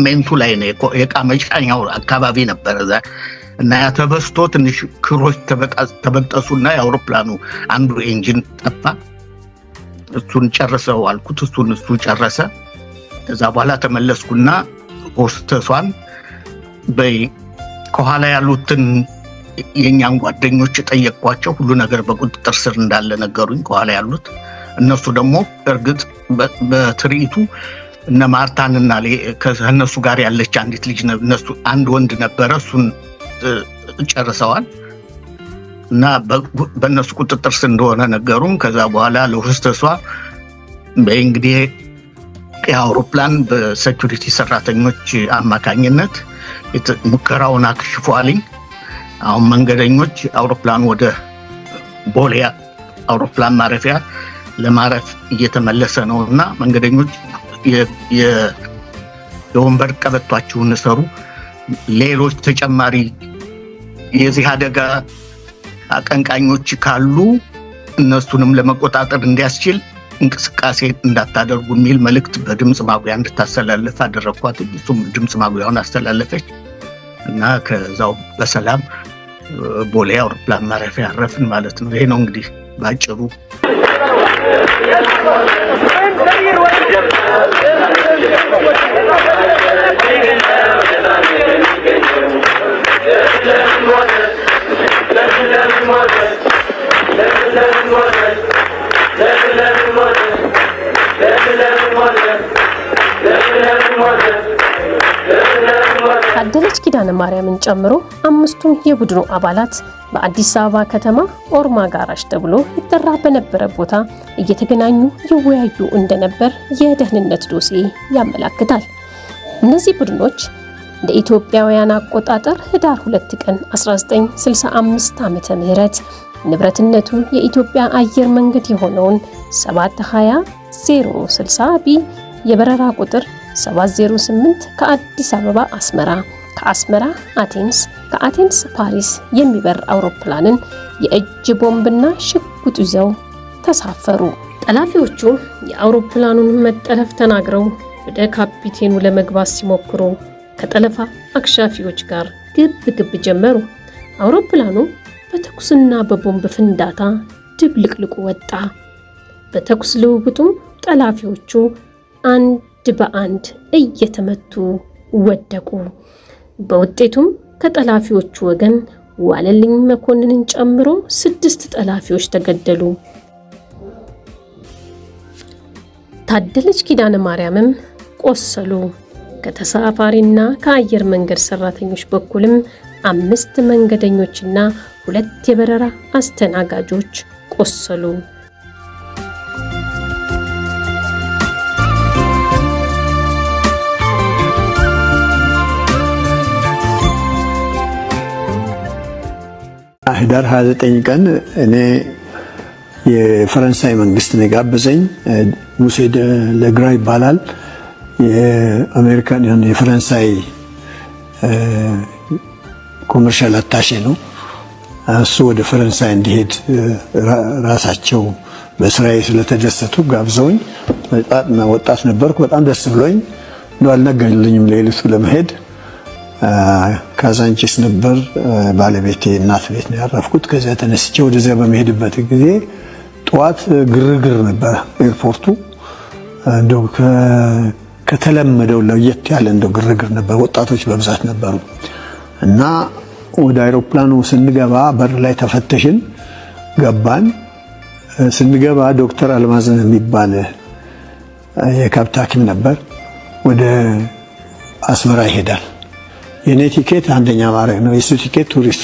[SPEAKER 3] ሜንቱ ላይ ነው የዕቃ መጫኛው አካባቢ ነበር እዛ እና ያ ተበስቶ ትንሽ ክሮች ተበጠሱና የአውሮፕላኑ አንዱ ኢንጂን ጠፋ። እሱን ጨርሰው አልኩት። እሱ ጨረሰ። ከዛ በኋላ ተመለስኩና ሆስተሷን ከኋላ ያሉትን የኛን ጓደኞች ጠየቅኳቸው። ሁሉ ነገር በቁጥጥር ስር እንዳለ ነገሩኝ ከኋላ ያሉት። እነሱ ደግሞ እርግጥ በትርኢቱ እነ ማርታንና ከነሱ ጋር ያለች አንዲት ልጅ እነሱ አንድ ወንድ ነበረ፣ እሱን ጨርሰዋል እና በእነሱ ቁጥጥር ስር እንደሆነ ነገሩን። ከዛ በኋላ ለሆስተሷ በእንግዲህ የአውሮፕላን በሴኩሪቲ ሰራተኞች አማካኝነት ሙከራውን አክሽፏልኝ። አሁን መንገደኞች አውሮፕላን ወደ ቦሌ አውሮፕላን ማረፊያ ለማረፍ እየተመለሰ ነውና መንገደኞች የወንበር ቀበቷቸውን ሰሩ። ሌሎች ተጨማሪ የዚህ አደጋ አቀንቃኞች ካሉ እነሱንም ለመቆጣጠር እንዲያስችል እንቅስቃሴ እንዳታደርጉ የሚል መልእክት በድምጽ ማጉያ እንድታስተላልፍ አደረኳት። እሱም ድምጽ ማጉያውን አስተላለፈች እና ከዛው በሰላም ቦሌ አውሮፕላን ማረፊያ አረፍን ማለት ነው። ይሄ ነው እንግዲህ ባጭሩ።
[SPEAKER 4] ታደለች ኪዳነ ማርያምን ጨምሮ አምስቱም የቡድኑ አባላት በአዲስ አበባ ከተማ ኦርማ ጋራዥ ተብሎ ይጠራ በነበረ ቦታ እየተገናኙ ይወያዩ እንደነበር የደህንነት ዶሴ ያመለክታል። እነዚህ ቡድኖች እንደ ኢትዮጵያውያን አቆጣጠር ህዳር 2 ቀን 1965 ዓመተ ምህረት ንብረትነቱ የኢትዮጵያ አየር መንገድ የሆነውን 720-060 ቢ የበረራ ቁጥር 708 ከአዲስ አበባ አስመራ፣ ከአስመራ አቴንስ፣ ከአቴንስ ፓሪስ የሚበር አውሮፕላንን የእጅ ቦምብና ሽጉጥ ይዘው ተሳፈሩ። ጠላፊዎቹ የአውሮፕላኑን መጠለፍ ተናግረው ወደ ካፒቴኑ ለመግባት ሲሞክሩ ከጠለፋ አክሻፊዎች ጋር ግብ ጀመሩ። አውሮፕላኑ በተኩስና በቦምብ ፍንዳታ ድብልቅልቁ ወጣ። በተኩስ ልውውጡም ጠላፊዎቹ አንድ በአንድ እየተመቱ ወደቁ። በውጤቱም ከጠላፊዎቹ ወገን ዋለልኝ መኮንንን ጨምሮ 6 ጠላፊዎች ተገደሉ። ታደለች ኪዳነ ማርያምም ቆሰሉ። ከተሳፋሪና ከአየር መንገድ ሰራተኞች በኩልም 5 መንገደኞችና 2 የበረራ አስተናጋጆች ቆሰሉ።
[SPEAKER 5] ህዳር 29 ቀን እኔ የፈረንሳይ መንግስት ነው ጋበዘኝ። ሙሴ ለግራ ይባላል። የአሜሪካን የፈረንሳይ ኮመርሻል አታሼ ነው። እሱ ወደ ፈረንሳይ እንዲሄድ ራሳቸው በስራዬ ስለተደሰቱ ጋብዘውኝ ወጣት ነበርኩ። በጣም ደስ ብሎኝ ነው አልነገሩልኝም ለሌሊቱ ለመሄድ። ካዛንቺስ ነበር ባለቤቴ እናት ቤት ነው ያረፍኩት። ከዚያ ተነስቼ ወደዚያ በመሄድበት ጊዜ ጠዋት ግርግር ነበር ኤርፖርቱ። እንደው ከተለመደው ለየት ያለ እንደው ግርግር ነበር። ወጣቶች በብዛት ነበሩ እና ወደ አይሮፕላኑ ስንገባ በር ላይ ተፈተሽን ገባን። ስንገባ ዶክተር አልማዝ የሚባል የከብት ሐኪም ነበር። ወደ አስመራ ይሄዳል። የኔ ቲኬት አንደኛ ማረግ ነው፣ የሱ ቲኬት ቱሪስት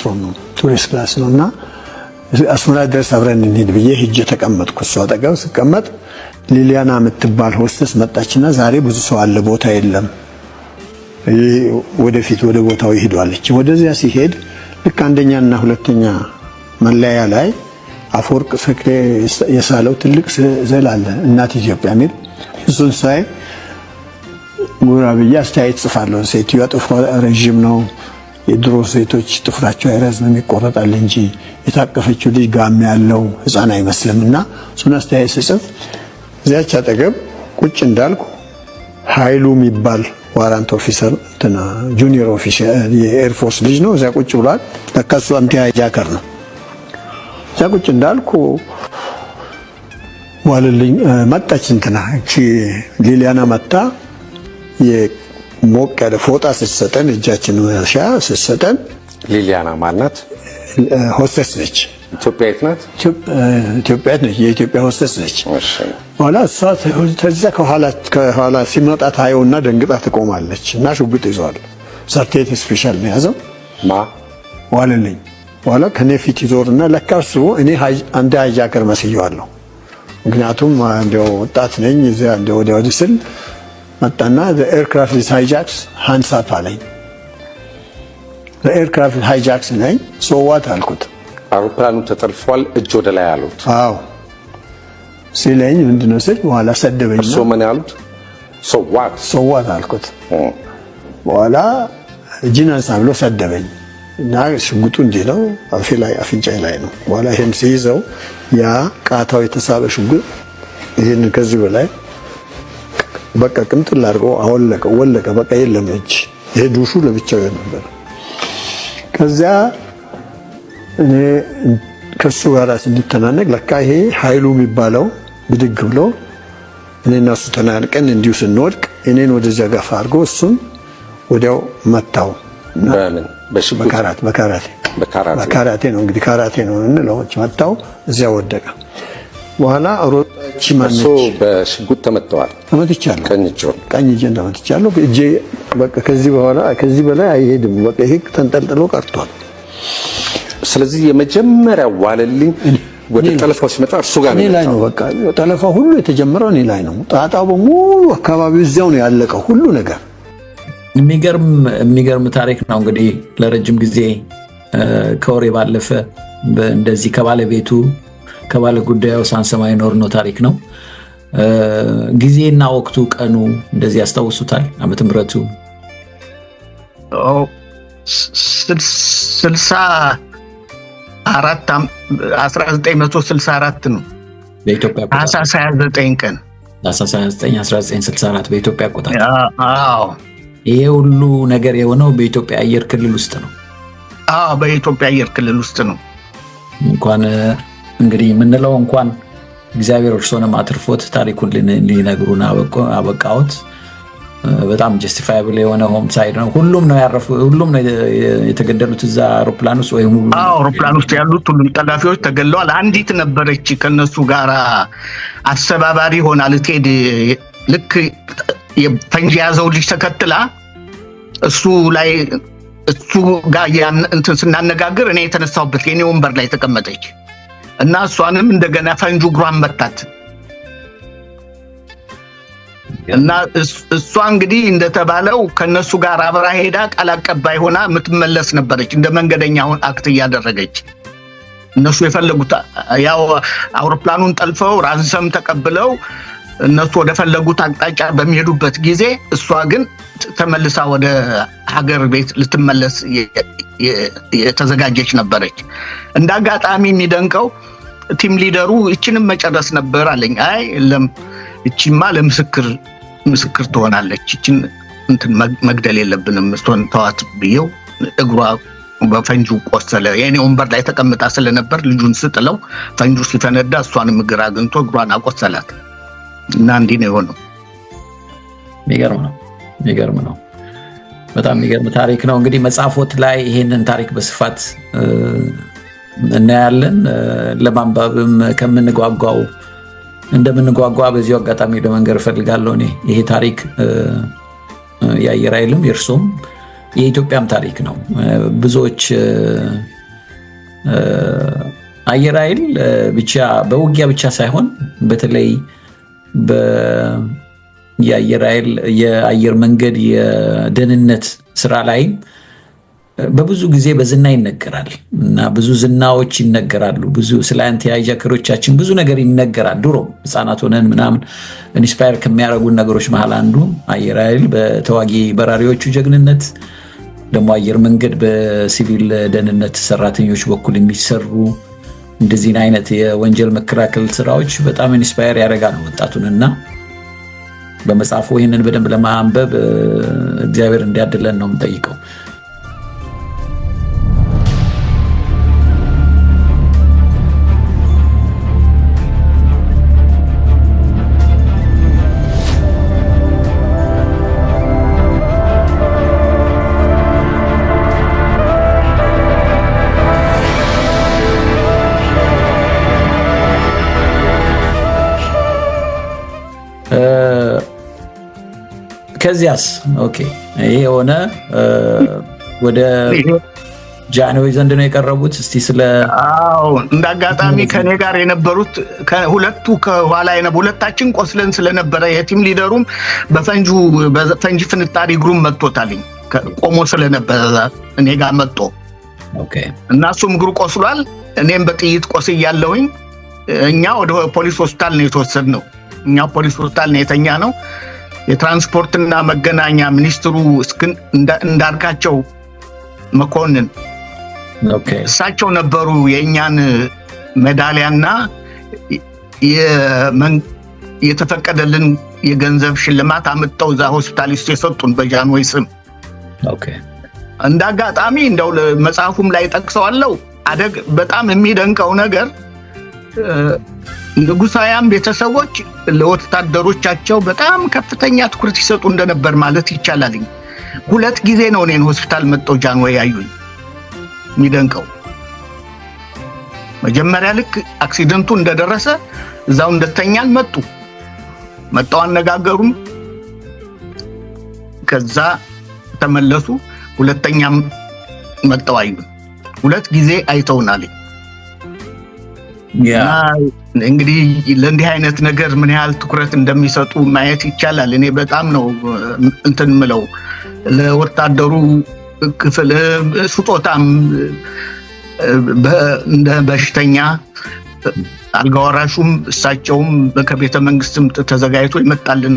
[SPEAKER 5] ክላስ ነውና አስመራ ድረስ አብረን እንሂድ ብዬ ሄጄ ተቀመጥኩ። እሱ አጠገብ ስቀመጥ ሊሊያና የምትባል ሆስተስ መጣችና ዛሬ ብዙ ሰው አለ፣ ቦታ የለም፣ ወደፊት ወደ ቦታው ይሄዳለች። ወደዚያ ሲሄድ ልክ አንደኛና ሁለተኛ መለያ ላይ አፈወርቅ ተክሌ የሳለው ትልቅ ስዕል አለ፣ እናት ኢትዮጵያ የሚል። እሱን ሳይ ጉራ ብዬ አስተያየት ጽፋለሁ። ሴትዮዋ ጥፍሯ ረዥም ነው፣ የድሮ ሴቶች ጥፍራቸው አይረዝምም ይቆረጣል እንጂ የታቀፈችው ልጅ ጋም ያለው ህፃን አይመስልምና እሱን አስተያየት ስጽፍ እዚያች አጠገብ ቁጭ እንዳልኩ ኃይሉ የሚባል ዋራንት ኦፊሰር እንትና ጁኒየር ኦፊሰር የኤር ፎርስ ልጅ ነው እዚያ ቁጭ ብሏል። ለካሱ አንቲ ሃይጃከር ነው። እዚያ ቁጭ እንዳልኩ ዋለልኝ መጣች እንትና እቺ ሊሊያና መጣ የሞቅ ያለ ፎጣ ስትሰጠን እጃችን መርሻ ስትሰጠን
[SPEAKER 6] ሊሊያና ማናት?
[SPEAKER 5] ሆስተስ ነች።
[SPEAKER 6] ኢትዮጵያዊት ናት።
[SPEAKER 5] ኢትዮጵያዊት ነች። የኢትዮጵያ ሆስተስ ነች። ኋላ እሷ ተዛ ከኋላ ሲመጣ ታየውና ደንግጣ ትቆማለች እና ሽጉጥ ይዟል። ሰርቴት ስፔሻል ነው ያዘው ማ ዋለልኝ። ኋላ ከኔ ፊት ይዞርና ለካ እሱ እኔ አንድ ሃይጃከር መስየዋለሁ። ምክንያቱም እንደው ወጣት ነኝ እዚያ እንደው ወዲህ ስል መጣና the aircraft is hijacked hands up አለኝ። the aircraft hijacks ነኝ so what አልኩት።
[SPEAKER 6] አውሮፕላኑ ተጠልፏል እጅ ወደ ላይ አሉት።
[SPEAKER 5] አዎ ሲለኝ ምንድነው ስል በኋላ ሰደበኝ።
[SPEAKER 6] እሱ ምን ያሉት? so what አልኩት። በኋላ እጅን አንሳ ብሎ ሰደበኝ እና ሽጉጡ እንዲህ ነው አፌ ላይ አፍንጫዬ ላይ ነው። በኋላ ይሄን ሲይዘው ያ ቃታው የተሳበ ሽጉጥ ይሄን ከዚህ በላይ በቃ ቅምጥል አድርጎ ወለቀ። በቃ የለም እጅ ይሄ ዱሹ ለብቻው ነበር። ከዚያ እኔ ከሱ ጋር ስንተናነቅ ለካ ይሄ ኃይሉ የሚባለው ብድግ ብሎ እኔና እሱ ተናንቀን እንዲሁ ስንወድቅ እኔን ወደዚያ ገፋ አድርጎ እሱን ወዲያው መታው። በምን?
[SPEAKER 5] በካራቴ ነው እንግዲህ ካራቴ ነው እንለው መታው። እዚያ ወደቀ። በኋላ ሮጣች ማነች?
[SPEAKER 6] እሱ በሽጉጥ ተመተዋል።
[SPEAKER 5] ተመትቻለሁ።
[SPEAKER 6] ቀኝ
[SPEAKER 5] እጄን ተመትቻለሁ። እጄ በቃ ከዚህ በላይ አይሄድም። በቃ ይሄ ተንጠልጥሎ ቀርቷል።
[SPEAKER 6] ስለዚህ የመጀመሪያ ዋለልኝ ወደ ጠለፋው ሲመጣ እሱ ጋር
[SPEAKER 5] እኔ ላይ ነው። በቃ ጠለፋው ሁሉ የተጀመረው እኔ ላይ ነው። ጣጣው በሙሉ አካባቢው እዚያው ነው ያለቀው ሁሉ ነገር።
[SPEAKER 2] የሚገርም ታሪክ ነው። እንግዲህ ለረጅም ጊዜ ከወሬ ባለፈ እንደዚህ ከባለቤቱ ከባለ ጉዳዩ ሳንሰማ የኖርነው ታሪክ ነው። ጊዜና ወቅቱ ቀኑ እንደዚህ ያስታውሱታል? ዓመተ ምሕረቱ
[SPEAKER 3] 1964 ነው
[SPEAKER 2] በኢትዮጵያ አቆጣጠር።
[SPEAKER 3] ታህሳስ 29 ቀን
[SPEAKER 2] 1964 በኢትዮጵያ አቆጣጠር።
[SPEAKER 3] አዎ
[SPEAKER 2] ይሄ ሁሉ ነገር የሆነው በኢትዮጵያ አየር ክልል ውስጥ ነው።
[SPEAKER 3] አዎ በኢትዮጵያ አየር ክልል ውስጥ ነው።
[SPEAKER 2] እንኳን እንግዲህ የምንለው እንኳን እግዚአብሔር እርሶንም አትርፎት ታሪኩን ሊነግሩን አበቃዎት። በጣም ጀስቲፋይብል የሆነ ሆምሳይድ ነው። ሁሉም ነው የተገደሉት እዛ አውሮፕላን ውስጥ ወይም ሁሉ
[SPEAKER 3] አውሮፕላን ውስጥ ያሉት ሁሉም ጠላፊዎች ተገለዋል። አንዲት ነበረች ከነሱ ጋር አስተባባሪ ሆና ልትሄድ ልክ የፈንጂ ያዘው ልጅ ተከትላ እሱ ጋር እንትን ስናነጋግር እኔ የተነሳሁበት የኔ ወንበር ላይ ተቀመጠች እና እሷንም እንደገና ፈንጁ እግሯን መታት እና እሷ እንግዲህ እንደተባለው ከነሱ ጋር አብራ ሄዳ ቃል አቀባይ ሆና የምትመለስ ነበረች። እንደ መንገደኛ አክት እያደረገች እነሱ የፈለጉት ያው አውሮፕላኑን ጠልፈው ራንሰም ተቀብለው እነሱ ወደ ፈለጉት አቅጣጫ በሚሄዱበት ጊዜ እሷ ግን ተመልሳ ወደ ሀገር ቤት ልትመለስ የተዘጋጀች ነበረች። እንዳጋጣሚ የሚደንቀው ቲም ሊደሩ እቺንም መጨረስ ነበር አለኝ። አይ እቺማ ለምስክር ትሆናለች፣ እቺን እንትን መግደል የለብንም እሷን ተዋት ብዬው እግሯ በፈንጁ ቆሰለ። የኔ ወንበር ላይ ተቀምጣ ስለነበር ልጁን ስጥለው ፈንጁ ሲፈነዳ እሷንም እግር አግኝቶ እግሯን አቆሰላት እና እንዲህ ነው የሆነው።
[SPEAKER 2] የሚገርም ነው። በጣም የሚገርም ታሪክ ነው። እንግዲህ መጽሐፎት ላይ ይሄንን ታሪክ በስፋት እናያለን። ለማንበብም እንደምንጓጓ በዚሁ አጋጣሚ ለመንገር እፈልጋለሁ። እኔ ይሄ ታሪክ የአየር ኃይልም የእርሶም የኢትዮጵያም ታሪክ ነው። ብዙዎች አየር ኃይል ብቻ በውጊያ ብቻ ሳይሆን በተለይ የአየር መንገድ የደህንነት ስራ ላይ በብዙ ጊዜ በዝና ይነገራል እና ብዙ ዝናዎች ይነገራሉ። ብዙ ስለ አንቲ ሃይጃከሮቻችን ብዙ ነገር ይነገራል። ድሮ ህፃናት ሆነን ምናምን ኢንስፓየር ከሚያደርጉን ነገሮች መሀል አንዱ አየር ኃይል በተዋጊ በራሪዎቹ ጀግንነት ደግሞ አየር መንገድ በሲቪል ደህንነት ሰራተኞች በኩል የሚሰሩ እንደዚህ አይነት የወንጀል መከላከል ስራዎች በጣም ኢንስፓየር ያደርጋሉ ወጣቱንና በመጽሐፉ ይህንን በደንብ ለማንበብ እግዚአብሔር እንዲያድለን ነው የምጠይቀው። ከዚያስ ኦኬ ይሄ የሆነ ወደ ጃንሆይ ዘንድ ነው የቀረቡት። እስቲ ስለ
[SPEAKER 3] እንዳጋጣሚ ከኔ ጋር የነበሩት ሁለቱ ከኋላ ሁለታችን ቆስለን ስለነበረ የቲም ሊደሩም በፈንጂ ፍንጣሪ እግሩም መጥቶታልኝ ቆሞ ስለነበረ እኔ ጋር መጥቶ እና እሱም እግሩ ቆስሏል፣ እኔም በጥይት ቆስያለሁኝ። እኛ ወደ ፖሊስ ሆስፒታል ነው የተወሰድነው። እኛ ፖሊስ ሆስፒታል ነው የተኛ ነው። የትራንስፖርትና መገናኛ ሚኒስትሩ እንዳርጋቸው መኮንን እሳቸው ነበሩ የእኛን ሜዳሊያና የተፈቀደልን የገንዘብ ሽልማት አመጣው እዛ ሆስፒታል ውስጥ የሰጡን በጃንሆይ ስም። እንዳጋጣሚ እንደው መጽሐፉም ላይ ጠቅሰዋለሁ። በጣም የሚደንቀው ነገር ንጉሳውያን ቤተሰቦች ለወታደሮቻቸው በጣም ከፍተኛ ትኩረት ይሰጡ እንደነበር ማለት ይቻላል። 2 ጊዜ ነው እኔን ሆስፒታል መጥተው ጃንሆይ ያዩኝ። የሚደንቀው መጀመሪያ ልክ አክሲደንቱ እንደደረሰ እዛው እንደተኛል መጥተው አነጋገሩን፣ ከዛ ተመለሱ። ሁለተኛም መጥተው አዩኝ። 2 ጊዜ አይተውናል። እንግዲህ ለእንዲህ አይነት ነገር ምን ያህል ትኩረት እንደሚሰጡ ማየት ይቻላል። እኔ በጣም ነው እንትን ምለው ለወታደሩ ክፍል ስጦታም እንደ በሽተኛ አልጋ ወራሹም እሳቸውም ከቤተ መንግስትም ተዘጋጅቶ ይመጣልን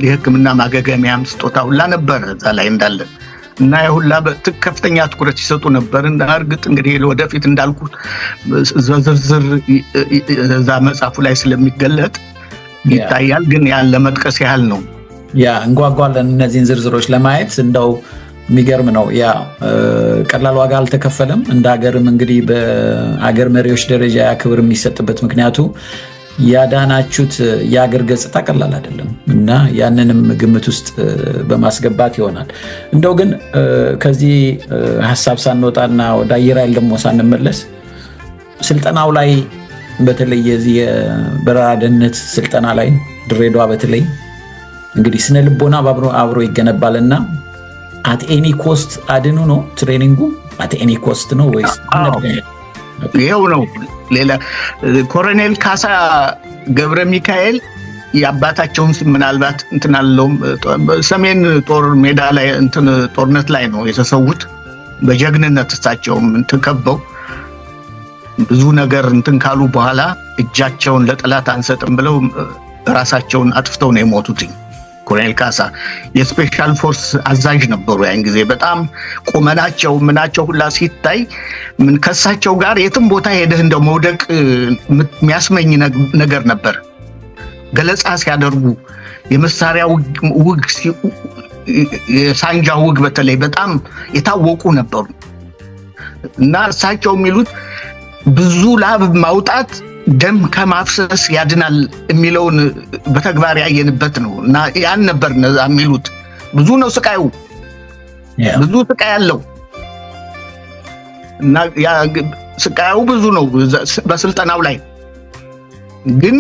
[SPEAKER 3] የሕክምና ማገገሚያም ስጦታ ሁላ ነበር እዛ ላይ እንዳለን እና የሁላ ከፍተኛ ትኩረት ይሰጡ ነበር። እርግጥ እንግዲህ ወደፊት እንዳልኩት ዝርዝር እዛ መጽሐፉ ላይ ስለሚገለጥ ይታያል፣ ግን ያን ለመጥቀስ ያህል ነው።
[SPEAKER 2] እንጓጓለን እነዚህን ዝርዝሮች ለማየት። እንደው የሚገርም ነው። ቀላል ዋጋ አልተከፈለም። እንደ ሀገርም እንግዲህ በአገር መሪዎች ደረጃ ክብር የሚሰጥበት ምክንያቱ ያዳናችሁት የአገር ገጽታ ቀላል አይደለም እና ያንንም ግምት ውስጥ በማስገባት ይሆናል። እንደው ግን ከዚህ ሀሳብ ሳንወጣና ወደ አየር ኃይል ደግሞ ሳንመለስ ስልጠናው ላይ በተለይ የዚህ የበረራ ደህንነት ስልጠና ላይ ድሬዳዋ በተለይ እንግዲህ ስነ ልቦና አብሮ ይገነባልና አት ኤኒ ኮስት አድኑ ነው ትሬኒንጉ? አት ኤኒ ኮስት ነው ወይስ
[SPEAKER 3] ይሄው ነው? ሌላ ኮሎኔል ካሳ ገብረ ሚካኤል የአባታቸውን ስም ምናልባት እንትን አለውም ሰሜን ጦር ሜዳ ላይ እንትን ጦርነት ላይ ነው የተሰዉት በጀግንነት። እሳቸውም ተከበው ብዙ ነገር እንትን ካሉ በኋላ እጃቸውን ለጠላት አንሰጥም ብለው ራሳቸውን አጥፍተው ነው የሞቱት። ኮሎኔል ካሳ የስፔሻል ፎርስ አዛዥ ነበሩ። ያን ጊዜ በጣም ቁመናቸው ምናቸው ሁላ ሲታይ ምን ከሳቸው ጋር የትም ቦታ ሄደህ እንደ መውደቅ የሚያስመኝ ነገር ነበር። ገለጻ ሲያደርጉ የመሳሪያ ውግ የሳንጃ ውግ በተለይ በጣም የታወቁ ነበሩ እና እሳቸው የሚሉት ብዙ ላብ ማውጣት ደም ከማፍሰስ ያድናል የሚለውን በተግባር ያየንበት ነው እና ያን ነበር የሚሉት። ብዙ ነው ስቃዩ፣ ብዙ ስቃይ አለው እና ስቃዩ ብዙ ነው በስልጠናው ላይ። ግን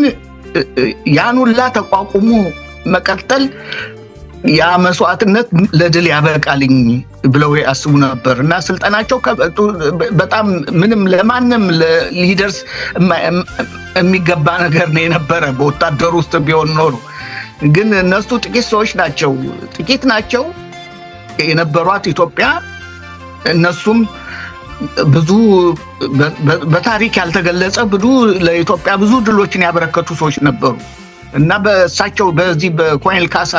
[SPEAKER 3] ያን ሁላ ተቋቁሞ መቀጠል ያ መስዋዕትነት ለድል ያበቃልኝ ብለው ያስቡ ነበር እና ስልጠናቸው በጣም ምንም ለማንም ሊደርስ የሚገባ ነገር ነው የነበረ በወታደሩ ውስጥ ቢሆን ኖሮ። ግን እነሱ ጥቂት ናቸው የነበሯት ኢትዮጵያ። እነሱም ብዙ በታሪክ ያልተገለጸ ብዙ ለኢትዮጵያ ብዙ ድሎችን ያበረከቱ ሰዎች ነበሩ እና በእሳቸው በዚህ በኮሎኔል ካሳ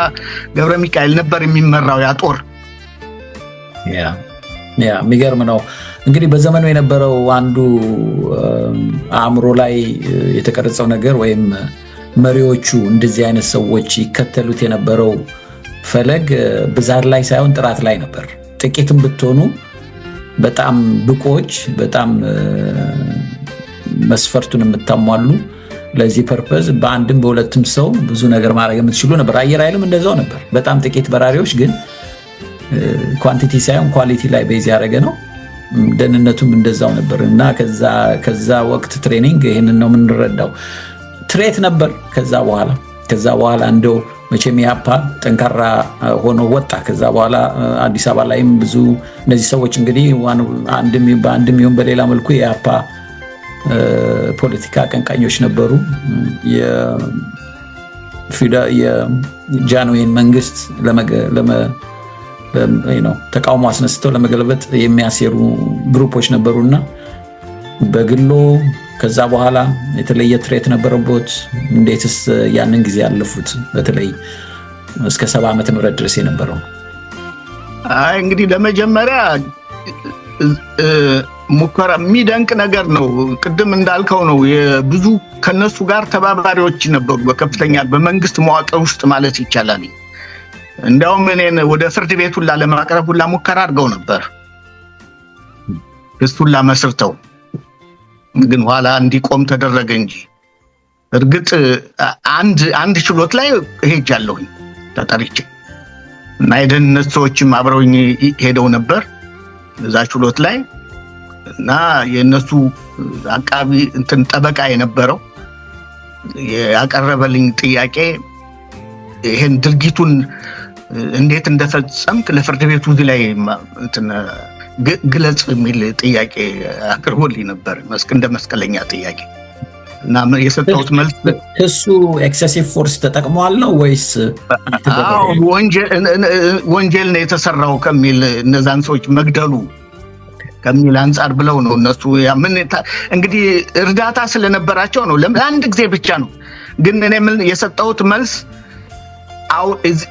[SPEAKER 3] ገብረ ሚካኤል ነበር የሚመራው ያ ጦር።
[SPEAKER 2] ያ የሚገርም ነው። እንግዲህ በዘመኑ የነበረው አንዱ አእምሮ ላይ የተቀረጸው ነገር ወይም መሪዎቹ እንደዚህ አይነት ሰዎች ይከተሉት የነበረው ፈለግ ብዛት ላይ ሳይሆን ጥራት ላይ ነበር። ጥቂትም ብትሆኑ በጣም ብቆች፣ በጣም መስፈርቱን የምታሟሉ ለዚህ ፐርፐዝ በአንድም በሁለትም ሰው ብዙ ነገር ማድረግ የምትችሉ ነበር። አየር ኃይልም እንደዛው ነበር። በጣም ጥቂት በራሪዎች ግን ኳንቲቲ ሳይሆን ኳሊቲ ላይ ቤዝ ያደረገ ነው። ደህንነቱም እንደዛው ነበር እና ከዛ ወቅት ትሬኒንግ ይህንን ነው የምንረዳው። ትሬት ነበር። ከዛ በኋላ እንደው መቼም ያፓ ጠንካራ ሆኖ ወጣ። ከዛ በኋላ አዲስ አበባ ላይም ብዙ እነዚህ ሰዎች እንግዲህ በአንድም ይሁን በሌላ መልኩ የያፓ ፖለቲካ አቀንቃኞች ነበሩ። የጃንሆይን መንግስት ተቃውሞ አስነስተው ለመገልበጥ የሚያሴሩ ግሩፖች ነበሩና በግሎ ከዛ በኋላ የተለየ ትሬት ነበረበት። እንዴትስ ያንን ጊዜ ያለፉት በተለይ እስከ 70 ዓመተ ምህረት ድረስ የነበረው?
[SPEAKER 3] እንግዲህ ለመጀመሪያ ሙከራ የሚደንቅ ነገር ነው። ቅድም እንዳልከው ነው። ብዙ ከነሱ ጋር ተባባሪዎች ነበሩ በከፍተኛ በመንግስት መዋቅር ውስጥ ማለት ይቻላል። እንዲያውም እኔን ወደ ፍርድ ቤት ሁላ ለማቅረብ ሁላ ሙከራ አድርገው ነበር። ክስ ሁላ መስርተው ግን ኋላ እንዲቆም ተደረገ እንጂ። እርግጥ አንድ ችሎት ላይ ሄጃለሁኝ ተጠርቼ እና የደህንነት ሰዎችም አብረውኝ ሄደው ነበር እዛ ችሎት ላይ እና የነሱ አቃቢ ጠበቃ የነበረው ያቀረበልኝ ጥያቄ ይሄን ድርጊቱን እንዴት እንደፈጸምክ ለፍርድ ቤቱ እዚህ ላይ ግለጽ የሚል ጥያቄ አቅርቦልኝ ነበር። እንደ መስቀለኛ ጥያቄ እና የሰጠሁት መልስ
[SPEAKER 2] እሱ ኤክሰሲቭ ፎርስ ተጠቅሟል ነው ወይስ
[SPEAKER 3] ወንጀል ነው የተሰራው ከሚል እነዛን ሰዎች መግደሉ ከሚል አንጻር ብለው ነው እነሱ። እንግዲህ እርዳታ ስለነበራቸው ነው። ለአንድ ጊዜ ብቻ ነው። ግን እኔ የሰጠሁት መልስ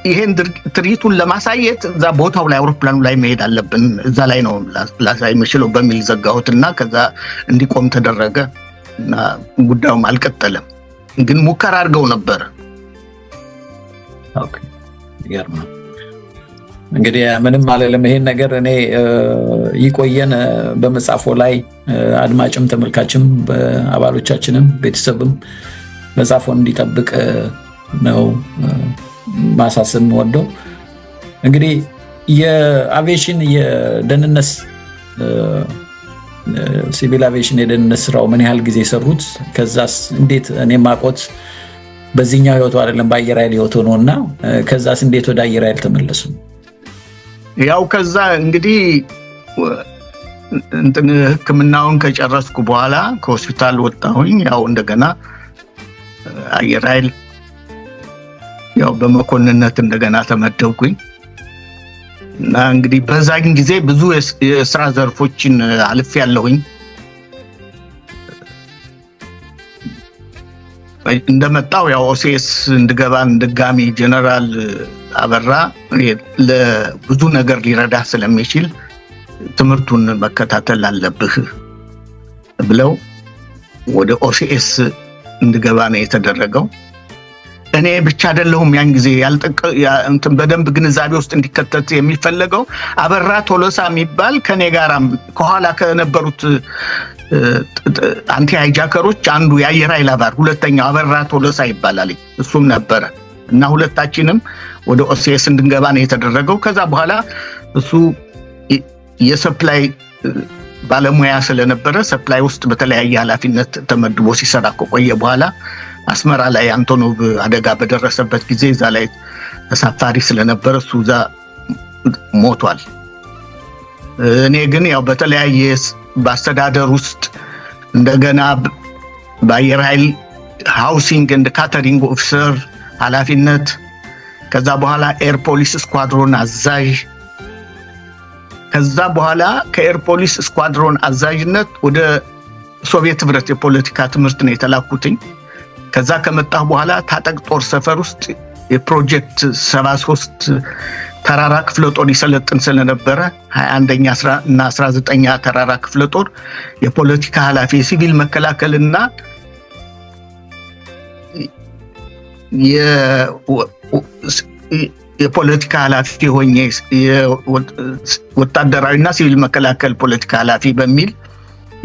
[SPEAKER 3] ይሄን ትርኢቱን ለማሳየት እዛ ቦታው ላይ አውሮፕላኑ ላይ መሄድ አለብን፣ እዛ ላይ ነው ላሳይ የምችለው በሚል ዘጋሁትና ከዛ እንዲቆም ተደረገ እና ጉዳዩም አልቀጠለም። ግን ሙከራ አድርገው ነበር።
[SPEAKER 2] ኦኬ ይገርማል። እንግዲህ ምንም አልልም። ይሄን ነገር እኔ ይቆየን በመጻፎ ላይ አድማጭም ተመልካችም በአባሎቻችንም ቤተሰብም መጻፎን እንዲጠብቅ ነው ማሳሰብ ወደው። እንግዲህ የአቪዬሽን የደህንነት ሲቪል አቪዬሽን የደህንነት ስራው ምን ያህል ጊዜ ሰሩት? ከዛስ እንዴት እኔ ማቆት በዚህኛው ህይወቱ አይደለም በአየር ኃይል ህይወቱ ነውና ከዛስ እንዴት ወደ አየር ኃይል ተመለሱ?
[SPEAKER 3] ያው ከዛ እንግዲህ ሕክምናውን ከጨረስኩ በኋላ ከሆስፒታል ወጣሁኝ። ያው እንደገና አየር ኃይል ያው በመኮንንነት እንደገና ተመደብኩኝ እና እንግዲህ በዛን ጊዜ ብዙ የስራ ዘርፎችን አልፍ ያለሁኝ። እንደመጣው ያው ኦሲኤስ እንድገባን ድጋሚ ጀነራል አበራ ለብዙ ነገር ሊረዳ ስለሚችል ትምህርቱን መከታተል አለብህ ብለው ወደ ኦሲኤስ እንድገባ ነው የተደረገው። እኔ ብቻ አይደለሁም ያን ጊዜ በደንብ ግንዛቤ ውስጥ እንዲከተት የሚፈለገው አበራ ቶሎሳ የሚባል ከኔ ጋር ከኋላ ከነበሩት አንቲ ሃይጃከሮች አንዱ የአየር ኃይል አባል፣ ሁለተኛው አበራ ቶሎሳ ይባላል። እሱም ነበረ እና ሁለታችንም ወደ ኦሲኤስ እንድንገባ ነው የተደረገው። ከዛ በኋላ እሱ የሰፕላይ ባለሙያ ስለነበረ ሰፕላይ ውስጥ በተለያየ ኃላፊነት ተመድቦ ሲሰራ ከቆየ በኋላ አስመራ ላይ አንቶኖቭ አደጋ በደረሰበት ጊዜ እዛ ላይ ተሳፋሪ ስለነበረ እሱ እዛ ሞቷል። እኔ ግን ያው በተለያየ በአስተዳደር ውስጥ እንደገና በአየር ኃይል ሃውሲንግ ኤንድ ካተሪንግ ኦፊሰር ኃላፊነት፣ ከዛ በኋላ ኤር ፖሊስ ስኳድሮን አዛዥ፣ ከዛ በኋላ ከኤር ፖሊስ ስኳድሮን አዛዥነት ወደ ሶቪየት ህብረት የፖለቲካ ትምህርት ነው የተላኩትኝ። ከዛ ከመጣሁ በኋላ ታጠቅ ጦር ሰፈር ውስጥ የፕሮጀክት 73 ተራራ ክፍለ ጦር ይሰለጥን ስለነበረ 21ኛ እና 19ኛ ተራራ ክፍለ ጦር የፖለቲካ ኃላፊ የሲቪል መከላከልና የፖለቲካ ኃላፊ ሆኜ ወታደራዊና ሲቪል መከላከል ፖለቲካ ኃላፊ በሚል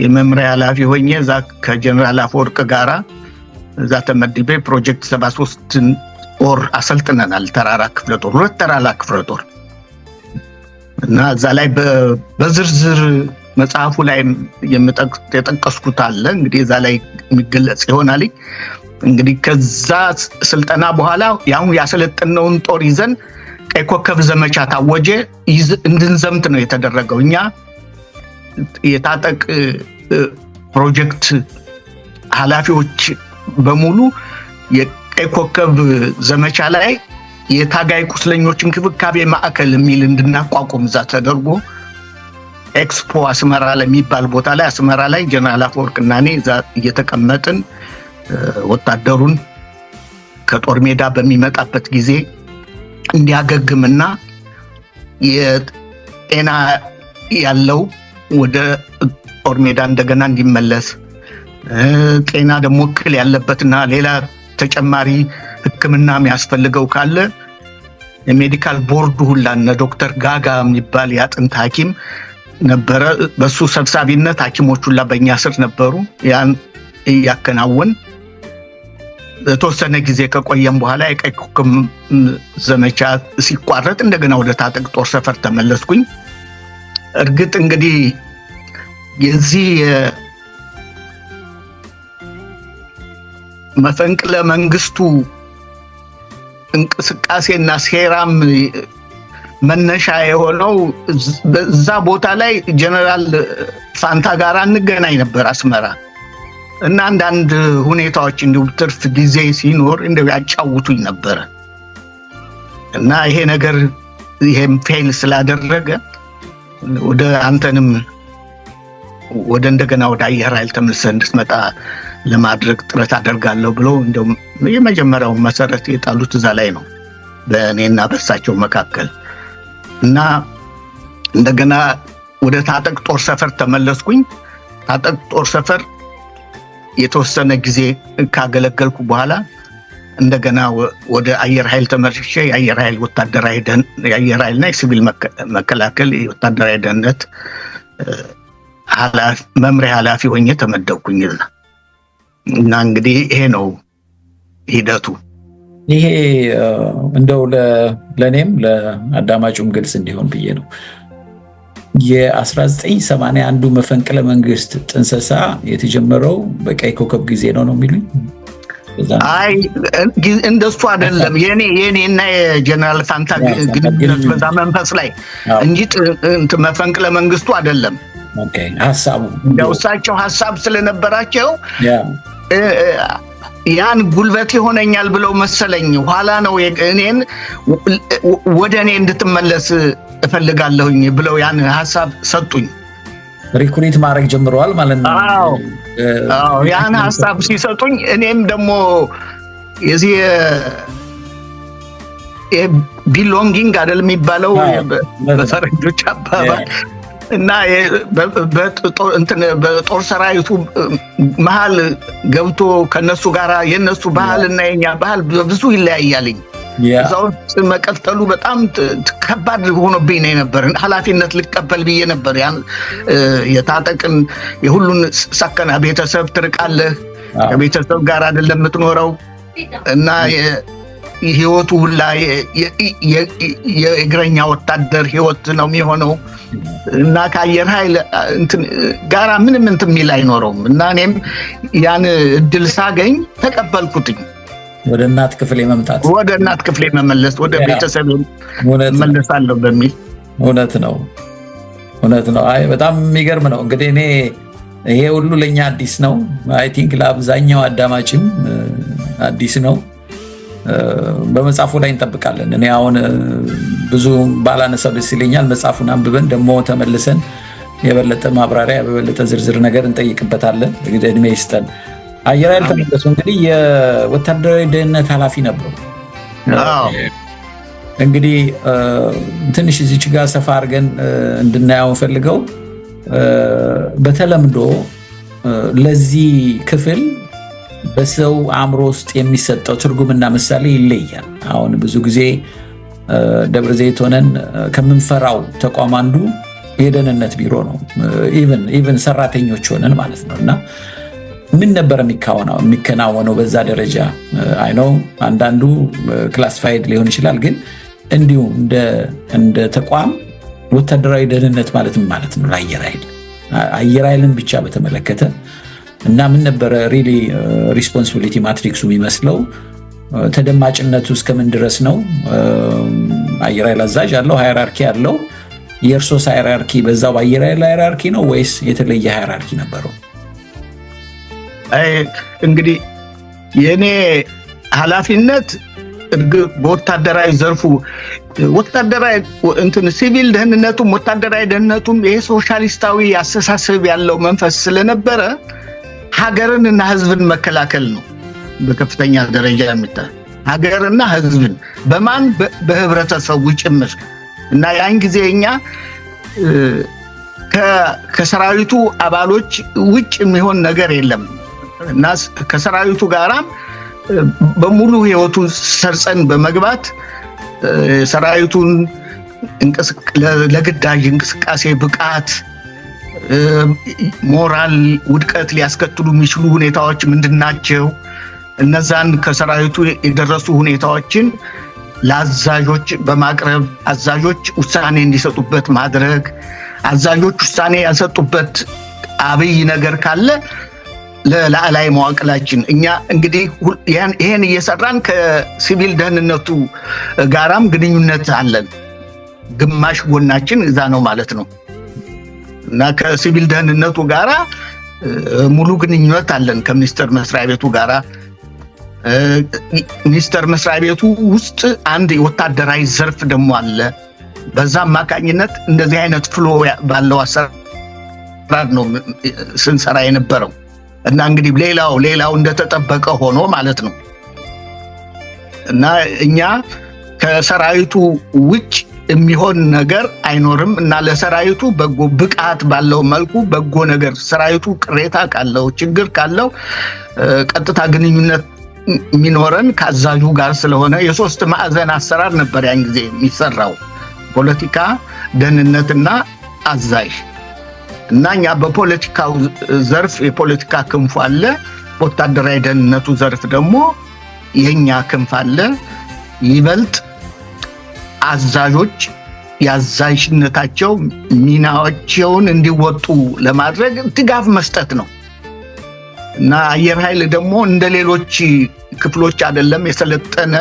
[SPEAKER 3] የመምሪያ ኃላፊ ሆኜ እዛ ከጀነራል አፈወርቅ ጋራ እዛ ተመድቤ ፕሮጀክት 73 ጦር አሰልጥነናል። ተራራ ክፍለ ጦር 2 ተራራ ክፍለ ጦር እና እዛ ላይ በዝርዝር መጽሐፉ ላይ የጠቀስኩት አለ። እንግዲህ እዛ ላይ የሚገለጽ ይሆናል። እንግዲህ ከዛ ስልጠና በኋላ ያው ያሰለጠነውን ጦር ይዘን ቀይ ኮከብ ዘመቻ ታወጀ። እንድንዘምት ነው የተደረገው። እኛ የታጠቅ ፕሮጀክት ኃላፊዎች በሙሉ የቀይ ኮከብ ዘመቻ ላይ የታጋይ ቁስለኞች እንክብካቤ ማዕከል የሚል እንድናቋቁም እዛ ተደርጎ ኤክስፖ አስመራ ለሚባል ቦታ ላይ አስመራ ላይ ጀነራል አፈወርቅና እኔ እዛ እየተቀመጥን ወታደሩን ከጦር ሜዳ በሚመጣበት ጊዜ እንዲያገግምና የጤና ያለው ወደ ጦር ሜዳ እንደገና እንዲመለስ ጤና ደግሞ እክል ያለበትና ሌላ ተጨማሪ ሕክምና የሚያስፈልገው ካለ የሜዲካል ቦርዱ ሁላ እነ ዶክተር ጋጋ የሚባል የአጥንት ሐኪም ነበረ። በሱ ሰብሳቢነት ሐኪሞች ሁላ በእኛ ስር ነበሩ። ያን እያከናወን በተወሰነ ጊዜ ከቆየም በኋላ የቀይ ኮከብ ዘመቻ ሲቋረጥ እንደገና ወደ ታጠቅ ጦር ሰፈር ተመለስኩኝ። እርግጥ እንግዲህ የዚህ መፈንቅለ መንግስቱ እንቅስቃሴና ሴራም መነሻ የሆነው በዛ ቦታ ላይ ጀነራል ፋንታ ጋር እንገናኝ ነበር አስመራ እና አንዳንድ ሁኔታዎች እንዲሁ ትርፍ ጊዜ ሲኖር እንደው ያጫውቱኝ ነበር እና ይሄ ነገር ይሄም ፌል ስላደረገ ወደ አንተንም ወደ እንደገና ወደ አየር ኃይል ተመልሰህ እንድትመጣ ለማድረግ ጥረት አደርጋለሁ ብሎ እንደው የመጀመሪያው መሰረት የጣሉት እዛ ላይ ነው በእኔና በእሳቸው መካከል እና እንደገና ወደ ታጠቅ ጦር ሰፈር ተመለስኩኝ። ታጠቅ ጦር ሰፈር የተወሰነ ጊዜ ካገለገልኩ በኋላ እንደገና ወደ አየር ኃይል ተመልሼ የአየር ኃይል ወታደራዊ የአየር ኃይልና የሲቪል መከላከል የወታደራዊ ደህንነት መምሪያ ኃላፊ ሆኜ ተመደብኩኝ እና እንግዲህ ይሄ ነው ሂደቱ።
[SPEAKER 2] ይሄ እንደው ለእኔም ለአዳማጩም ግልጽ እንዲሆን ብዬ ነው። የ1981 መፈንቅለ መንግስት ጥንሰሳ የተጀመረው በቀይ ኮከብ ጊዜ ነው የሚሉኝ?
[SPEAKER 3] አይ እንደሱ አይደለም። የኔና የጀነራል ፋንታ ግንኙነት በዛ መንፈስ ላይ እንጂ መፈንቅለ መንግስቱ አይደለም።
[SPEAKER 2] ኦኬ ሐሳቡ
[SPEAKER 3] ያው እሳቸው ሐሳብ ስለነበራቸው ያን ጉልበት ይሆነኛል ብለው መሰለኝ ኋላ ነው እኔን ወደ እኔ እንድትመለስ እፈልጋለሁኝ ብለው ያን ሐሳብ ሰጡኝ።
[SPEAKER 2] ሪክሩት ማድረግ ጀምረዋል ማለት ነው።
[SPEAKER 3] አዎ ያን ሐሳብ ሲሰጡኝ እኔም ደግሞ የዚህ ቢሎንጊንግ አይደል የሚባለው በፈረንጆች አባባል እና በጦር ሰራዊቱ መሃል ገብቶ ከነሱ ጋራ የነሱ ባህል እና የኛ ባህል ብዙ ይለያያልኝ። እዛው መቀጠሉ በጣም ከባድ ሆኖብኝ ነበር። ኃላፊነት ልቀበል ብዬ ነበር። ያን የታጠቅን የሁሉን ሰከና ቤተሰብ ትርቃለህ፣ ከቤተሰብ ጋር አይደለም የምትኖረው እና ህይወቱ ሁላ የእግረኛ ወታደር ህይወት ነው የሚሆነው እና ከአየር ኃይል ጋራ ምንም የሚል አይኖረውም እና እኔም ያን እድል ሳገኝ ተቀበልኩትኝ።
[SPEAKER 2] ወደ እናት ክፍሌ መምጣት፣
[SPEAKER 3] ወደ እናት ክፍሌ መመለስ፣ ወደ ቤተሰብ መመለሳለሁ በሚል
[SPEAKER 2] እውነት ነው። አይ በጣም የሚገርም ነው። እንግዲህ እኔ ይሄ ሁሉ ለኛ አዲስ ነው። አይ ቲንክ ለአብዛኛው አዳማጭም አዲስ ነው። በመጽሐፉ ላይ እንጠብቃለን። እኔ አሁን ብዙ ባላነሳው ደስ ይለኛል። መጽሐፉን አንብበን ደግሞ ተመልሰን የበለጠ ማብራሪያ የበለጠ ዝርዝር ነገር እንጠይቅበታለን። እንግዲህ እድሜ ይስጠን። አየር ኃይል ተመለሱ። እንግዲህ የወታደራዊ ደህንነት ኃላፊ ነበሩ። እንግዲህ ትንሽ እዚች ጋር ሰፋ አድርገን እንድናየው ፈልገው በተለምዶ ለዚህ ክፍል በሰው አእምሮ ውስጥ የሚሰጠው ትርጉምና ምሳሌ ይለያል። አሁን ብዙ ጊዜ ደብረ ዘይት ሆነን ከምንፈራው ተቋም አንዱ የደህንነት ቢሮ ነው። ኢቨን ሰራተኞች ሆነን ማለት ነው። እና ምን ነበር የሚከናወነው በዛ ደረጃ? አይ ነው አንዳንዱ ክላሲፋይድ ሊሆን ይችላል፣ ግን እንዲሁ እንደ ተቋም ወታደራዊ ደህንነት ማለት ምን ማለት ነው? አየር ኃይልን ብቻ በተመለከተ እና ምን ነበረ ሪሊ ሪስፖንሲቢሊቲ ማትሪክሱ የሚመስለው? ተደማጭነቱ እስከምን ድረስ ነው? አየር ኃይል አዛዥ አለው፣ ሃይራርኪ አለው። የእርሶስ ሃይራርኪ በዛው በአየር ኃይል ሃይራርኪ ነው ወይስ የተለየ ሃይራርኪ ነበረው?
[SPEAKER 3] እንግዲህ የኔ ኃላፊነት በወታደራዊ ዘርፉ ወታደራዊ ሲቪል ደህንነቱም ወታደራዊ ደህንነቱም ይሄ ሶሻሊስታዊ አስተሳሰብ ያለው መንፈስ ስለነበረ ሀገርንና ሕዝብን መከላከል ነው በከፍተኛ ደረጃ የሚታይ ሀገርና ሕዝብን በማን በህብረተሰቡ ጭምር እና ያን ጊዜ እኛ ከሰራዊቱ አባሎች ውጭ የሚሆን ነገር የለም እና ከሰራዊቱ ጋራም በሙሉ ህይወቱ ሰርጸን በመግባት ሰራዊቱን ለግዳጅ እንቅስቃሴ ብቃት ሞራል ውድቀት ሊያስከትሉ የሚችሉ ሁኔታዎች ምንድናቸው? እነዛን ከሰራዊቱ የደረሱ ሁኔታዎችን ለአዛዦች በማቅረብ አዛዦች ውሳኔ እንዲሰጡበት ማድረግ፣ አዛዦች ውሳኔ ያልሰጡበት አብይ ነገር ካለ ለላዕላይ መዋቅላችን እኛ እንግዲህ ይሄን እየሰራን ከሲቪል ደህንነቱ ጋራም ግንኙነት አለን። ግማሽ ጎናችን እዛ ነው ማለት ነው እና ከሲቪል ደህንነቱ ጋራ ሙሉ ግንኙነት አለን ከሚኒስቴር መስሪያ ቤቱ ጋራ። ሚኒስቴር መስሪያ ቤቱ ውስጥ አንድ ወታደራዊ ዘርፍ ደግሞ አለ። በዛ አማካኝነት እንደዚህ አይነት ፍሎ ባለው አሰራር ነው ስንሰራ የነበረው እና እንግዲህ ሌላው እንደተጠበቀ ሆኖ ማለት ነው እና እኛ ከሰራዊቱ ውጭ የሚሆን ነገር አይኖርም እና ለሰራዊቱ በጎ ብቃት ባለው መልኩ በጎ ነገር ሰራዊቱ ቅሬታ ካለው ችግር ካለው ቀጥታ ግንኙነት የሚኖረን ከአዛዡ ጋር ስለሆነ የሶስት ማዕዘን አሰራር ነበር ያን ጊዜ የሚሰራው ፖለቲካ፣ ደህንነትና አዛዥ እና እኛ በፖለቲካው ዘርፍ የፖለቲካ ክንፍ አለ፣ ወታደራዊ ደህንነቱ ዘርፍ ደግሞ የኛ ክንፍ አለ። ይበልጥ አዛዦች የአዛዥነታቸው ሚናዎቻቸውን እንዲወጡ ለማድረግ ድጋፍ መስጠት ነው እና አየር ኃይል ደግሞ እንደሌሎች ክፍሎች አይደለም። የሰለጠነ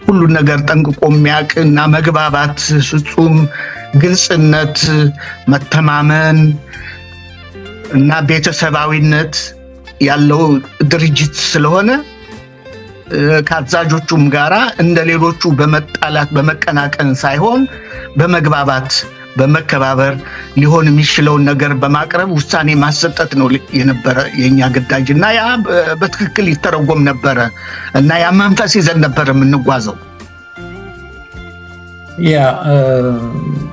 [SPEAKER 3] ሁሉ ነገር ጠንቅቆ የሚያውቅ እና መግባባት፣ ፍጹም ግልጽነት፣ መተማመን እና ቤተሰባዊነት ያለው ድርጅት ስለሆነ ከአዛዦቹም ጋራ እንደሌሎቹ በመጣላት በመቀናቀን ሳይሆን በመግባባት በመከባበር ሊሆን የሚችለውን ነገር በማቅረብ ውሳኔ ማሰጠት ነው የነበረ የኛ ግዳጅ እና ያ በትክክል ይተረጎም ነበረ እና ያ መንፈስ ይዘን ነበር የምንጓዘው።
[SPEAKER 2] ያ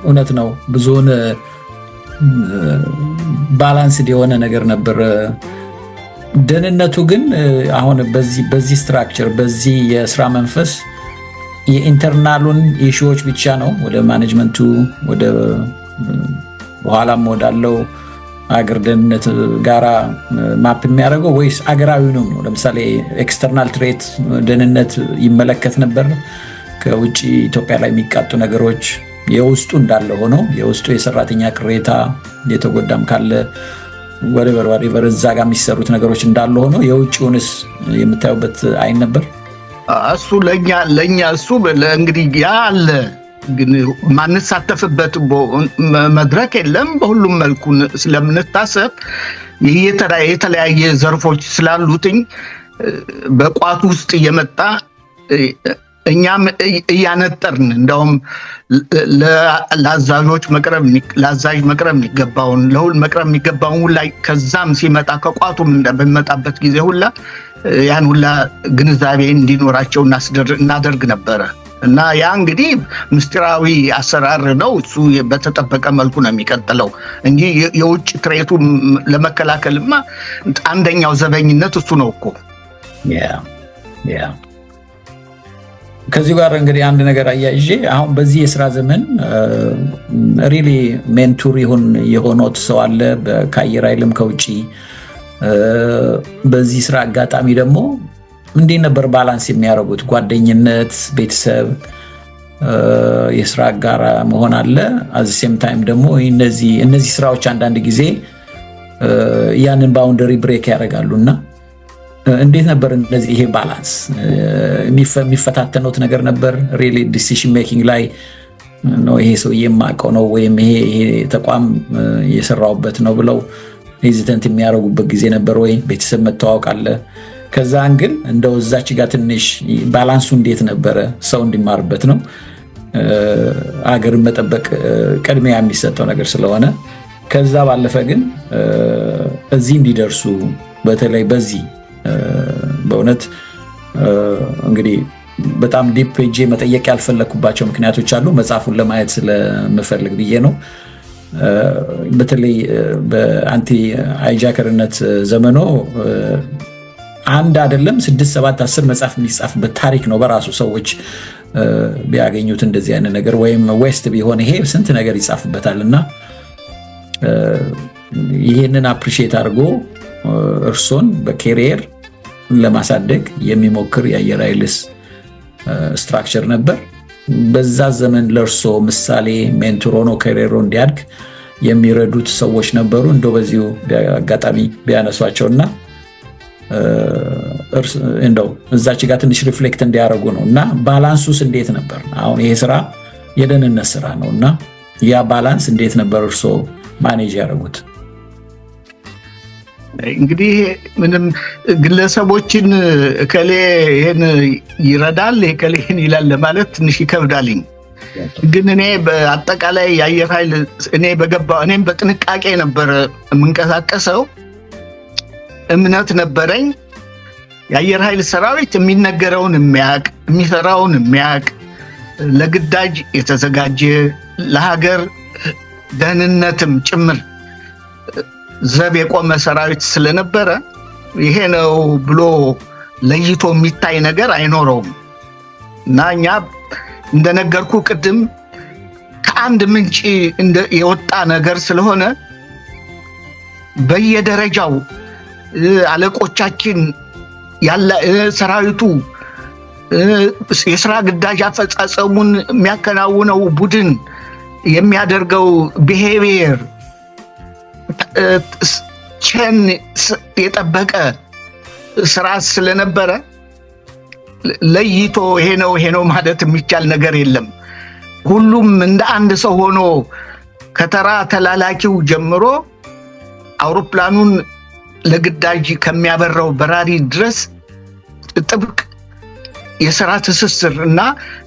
[SPEAKER 2] እውነት ነው። ብዙውን ባላንስድ የሆነ ነገር ነበር። ደህንነቱ ግን አሁን በዚህ ስትራክቸር በዚህ የስራ መንፈስ የኢንተርናሉን ኢሹዎች ብቻ ነው ወደ ማኔጅመንቱ ወደ በኋላም ወዳለው አገር ደህንነት ጋራ ማፕ የሚያደርገው ወይስ አገራዊ ነው? ለምሳሌ ኤክስተርናል ትሬት ደህንነት ይመለከት ነበር። ከውጭ ኢትዮጵያ ላይ የሚቃጡ ነገሮች የውስጡ እንዳለ ሆኖ የውስጡ የሰራተኛ ቅሬታ የተጎዳም ካለ ወሬቨር እዛ ጋር የሚሰሩት ነገሮች እንዳለ ሆኖ የውጭውንስ የምታዩበት አይን ነበር?
[SPEAKER 3] እሱ ለኛ እሱ እንግዲህ ያ አለ፣ ግን ማንሳተፍበት መድረክ የለም። በሁሉም መልኩ ስለምንታሰብ የተለያየ ዘርፎች ስላሉትኝ በቋቱ ውስጥ እየመጣ እኛም እያነጠርን እንደውም ለአዛዥ መቅረብ የሚገባውን ለሁሉ መቅረብ የሚገባውን ሁላ ከዛም ሲመጣ ከቋቱም በሚመጣበት ጊዜ ሁላ ያን ሁላ ግንዛቤ እንዲኖራቸው እናደርግ ነበረ እና ያ እንግዲህ ምስጢራዊ አሰራር ነው። እሱ በተጠበቀ መልኩ ነው የሚቀጥለው እንጂ የውጭ ትሬቱ ለመከላከልማ አንደኛው ዘበኝነት እሱ ነው እኮ።
[SPEAKER 2] ከዚህ ጋር እንግዲህ አንድ ነገር አያይዤ አሁን በዚህ የስራ ዘመን ሪሊ ሜንቱር የሆነው ሰው አለ ከአየር ኃይልም ከውጭ። በዚህ ስራ አጋጣሚ ደግሞ እንዴት ነበር ባላንስ የሚያደርጉት? ጓደኝነት፣ ቤተሰብ፣ የስራ አጋራ መሆን አለ። አዚ ሴም ታይም ደግሞ እነዚህ ስራዎች አንዳንድ ጊዜ ያንን ባውንደሪ ብሬክ ያደርጋሉና እንዴት ነበር እንደዚህ ይሄ ባላንስ የሚፈታተኑት ነገር ነበር? ሪሊ ዲሲዥን ሜኪንግ ላይ ነው ይሄ ሰው የማውቀው ነው ወይም ይሄ ተቋም የሰራውበት ነው ብለው ሄዚተንት የሚያደርጉበት ጊዜ ነበር ወይ? ቤተሰብ መተዋወቅ አለ። ከዛን ግን እንደው እዛች ጋር ትንሽ ባላንሱ እንዴት ነበረ? ሰው እንዲማርበት ነው። አገርን መጠበቅ ቅድሚያ የሚሰጠው ነገር ስለሆነ ከዛ ባለፈ ግን እዚህ እንዲደርሱ በተለይ በዚህ በእውነት እንግዲህ በጣም ዲፕ ሄጄ መጠየቅ ያልፈለኩባቸው ምክንያቶች አሉ። መጽሐፉን ለማየት ስለምፈልግ ብዬ ነው። በተለይ በአንቲ ሃይጃከርነት ዘመኖ አንድ አይደለም 6፣ 7፣ 10 መጽሐፍ የሚጻፍበት ታሪክ ነው በራሱ። ሰዎች ቢያገኙት እንደዚህ አይነት ነገር ወይም ዌስት ቢሆን ይሄ ስንት ነገር ይጻፍበታል እና ይሄንን አፕሪሺየት አድርጎ እርሶን በኬሪየር ለማሳደግ የሚሞክር የአየር ኃይልስ ስትራክቸር ነበር። በዛ ዘመን ለእርሶ ምሳሌ ሜንቶር ሆኖ ካሪየሮ እንዲያድግ የሚረዱት ሰዎች ነበሩ? እንደው በዚሁ አጋጣሚ ቢያነሷቸውና እንደው እዛች ጋር ትንሽ ሪፍሌክት እንዲያደርጉ ነው። እና ባላንሱስ እንዴት ነበር? አሁን ይሄ ስራ የደህንነት ስራ ነው እና ያ ባላንስ እንዴት ነበር እርሶ ማኔጅ ያደረጉት?
[SPEAKER 3] እንግዲህ ምንም ግለሰቦችን እከሌ ይሄን ይረዳል እከሌ ይሄን ይላል ለማለት ትንሽ ይከብዳልኝ። ግን እኔ በአጠቃላይ የአየር ኃይል እኔም በጥንቃቄ ነበር የምንቀሳቀሰው። እምነት ነበረኝ። የአየር ኃይል ሰራዊት የሚነገረውን የሚያውቅ የሚሰራውን የሚያውቅ ለግዳጅ የተዘጋጀ ለሀገር ደህንነትም ጭምር ዘብ የቆመ ሰራዊት ስለነበረ ይሄ ነው ብሎ ለይቶ የሚታይ ነገር አይኖረውም እና እኛ እንደነገርኩ ቅድም ከአንድ ምንጭ የወጣ ነገር ስለሆነ በየደረጃው አለቆቻችን ያለ ሰራዊቱ የስራ ግዳጅ አፈጻጸሙን የሚያከናውነው ቡድን የሚያደርገው ቢሄቪየር ቸን የጠበቀ ስራ ስለነበረ ለይቶ ይሄ ነው ማለት የሚቻል ነገር የለም። ሁሉም እንደ አንድ ሰው ሆኖ ከተራ ተላላኪው ጀምሮ አውሮፕላኑን ለግዳጅ ከሚያበራው በራሪ ድረስ ጥብቅ የሥራ ትስስር እና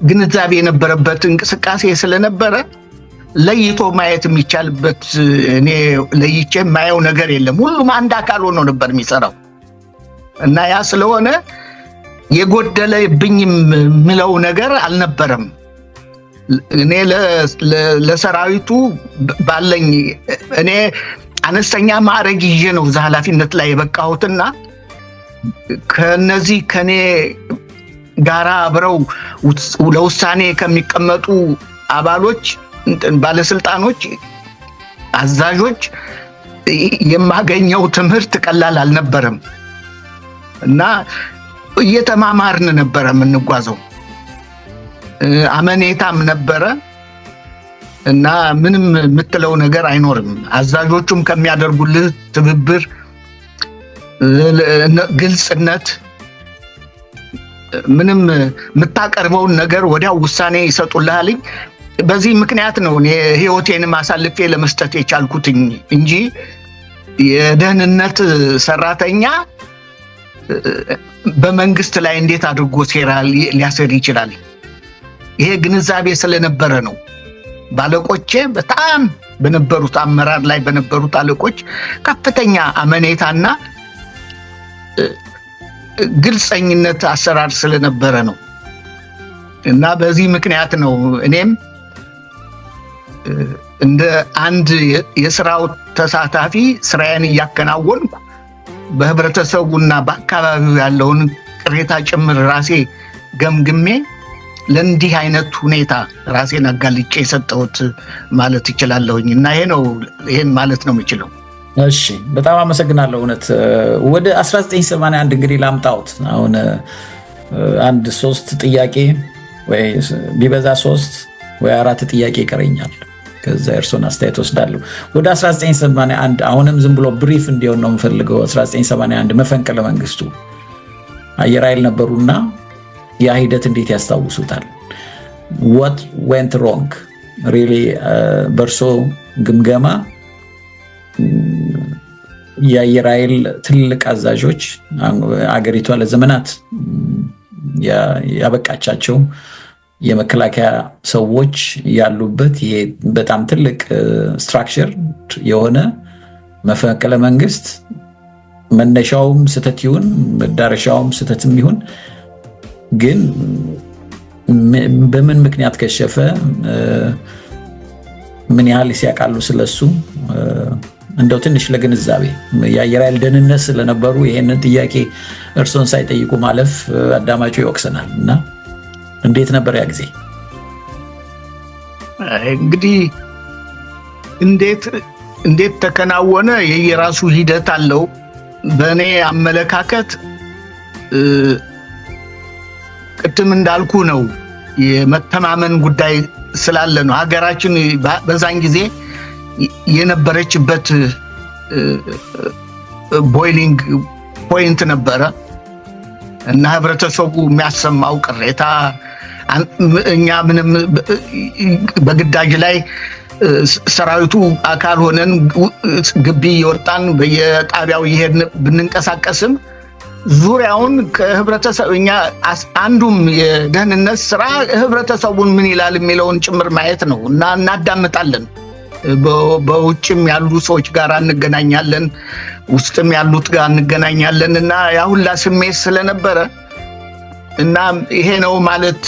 [SPEAKER 3] ግንዛቤ የነበረበት እንቅስቃሴ ስለነበረ ለይቶ ማየት የሚቻልበት እኔ ለይቼ የማየው ነገር የለም። ሁሉም አንድ አካል ሆኖ ነበር የሚሰራው እና ያ ስለሆነ የጎደለብኝ ምለው ነገር አልነበረም። እኔ ለሰራዊቱ ባለኝ እኔ አነስተኛ ማዕረግ ይዤ ነው እዛ ኃላፊነት ላይ የበቃሁትና ከነዚህ ከኔ ጋራ አብረው ለውሳኔ ከሚቀመጡ አባሎች፣ ባለስልጣኖች፣ አዛዦች የማገኘው ትምህርት ቀላል አልነበረም እና እየተማማርን ነበረ የምንጓዘው። አመኔታም ነበረ እና ምንም የምትለው ነገር አይኖርም። አዛዦቹም ከሚያደርጉልህ ትብብር፣ ግልጽነት፣ ምንም የምታቀርበውን ነገር ወዲያው ውሳኔ ይሰጡልሃል። በዚህ ምክንያት ነው እኔ ህይወቴንም አሳልፌ ለመስጠት የቻልኩትኝ እንጂ የደህንነት ሰራተኛ በመንግስት ላይ እንዴት አድርጎ ሴራ ሊያሰር ይችላል? ይሄ ግንዛቤ ስለነበረ ነው። ባለቆቼ በጣም በነበሩት አመራር ላይ በነበሩት አለቆች ከፍተኛ አመኔታና ግልጸኝነት አሰራር ስለነበረ ነው እና በዚህ ምክንያት ነው እኔም እንደ አንድ የስራው ተሳታፊ ስራዬን እያከናወንኩ በህብረተሰቡና በአካባቢው ያለውን ቅሬታ ጭምር ራሴ ገምግሜ ለእንዲህ አይነት ሁኔታ ራሴን አጋልጬ የሰጠሁት ማለት እችላለሁኝ። እና ይሄን ማለት ነው የምችለው።
[SPEAKER 2] እሺ፣ በጣም አመሰግናለሁ። እውነት ወደ 1981 እንግዲህ ላምጣውት። አሁን አንድ 3 ጥያቄ ወይ ቢበዛ 3 ወይ 4 ጥያቄ ይቀረኛል። ከዛ እርሶን አስተያየት ወስዳለሁ። ወደ 1981 አሁንም ዝም ብሎ ብሪፍ እንዲሆን ነው የምፈልገው። 1981 መፈንቅለ መንግስቱ አየር ኃይል ነበሩና ያ ሂደት እንዴት ያስታውሱታል? what went wrong really በእርሶ ግምገማ የአየር ኃይል ትልቅ አዛዦች አገሪቷ ለዘመናት ያበቃቻቸው የመከላከያ ሰዎች ያሉበት ይሄ በጣም ትልቅ ስትራክቸር የሆነ መፈንቅለ መንግስት መነሻውም ስህተት ይሁን መዳረሻውም ስህተትም ይሁን ግን በምን ምክንያት ከሸፈ? ምን ያህል ሲያቃሉ ስለሱ እንደው ትንሽ ለግንዛቤ የአየር ኃይል ደህንነት ስለነበሩ ይሄንን ጥያቄ እርሶን ሳይጠይቁ ማለፍ አዳማጩ ይወቅሰናል እና እንዴት ነበር ያ ጊዜ?
[SPEAKER 3] እንግዲህ እንዴት ተከናወነ የየራሱ ሂደት አለው። በእኔ አመለካከት ቅድም እንዳልኩ ነው የመተማመን ጉዳይ ስላለ ነው። ሀገራችን በዛን ጊዜ የነበረችበት ቦይሊንግ ፖይንት ነበረ እና ህብረተሰቡ የሚያሰማው ቅሬታ እኛ ምንም በግዳጅ ላይ ሰራዊቱ አካል ሆነን ግቢ የወጣን በየጣቢያው ይሄን ብንንቀሳቀስም ዙሪያውን ከህብረተሰብ እኛ አንዱም የደህንነት ስራ ህብረተሰቡን ምን ይላል የሚለውን ጭምር ማየት ነው እና እናዳምጣለን። በውጭም ያሉ ሰዎች ጋር እንገናኛለን፣ ውስጥም ያሉት ጋር እንገናኛለን እና ያ ሁላ ስሜት ስለነበረ እና ይሄ ነው ማለት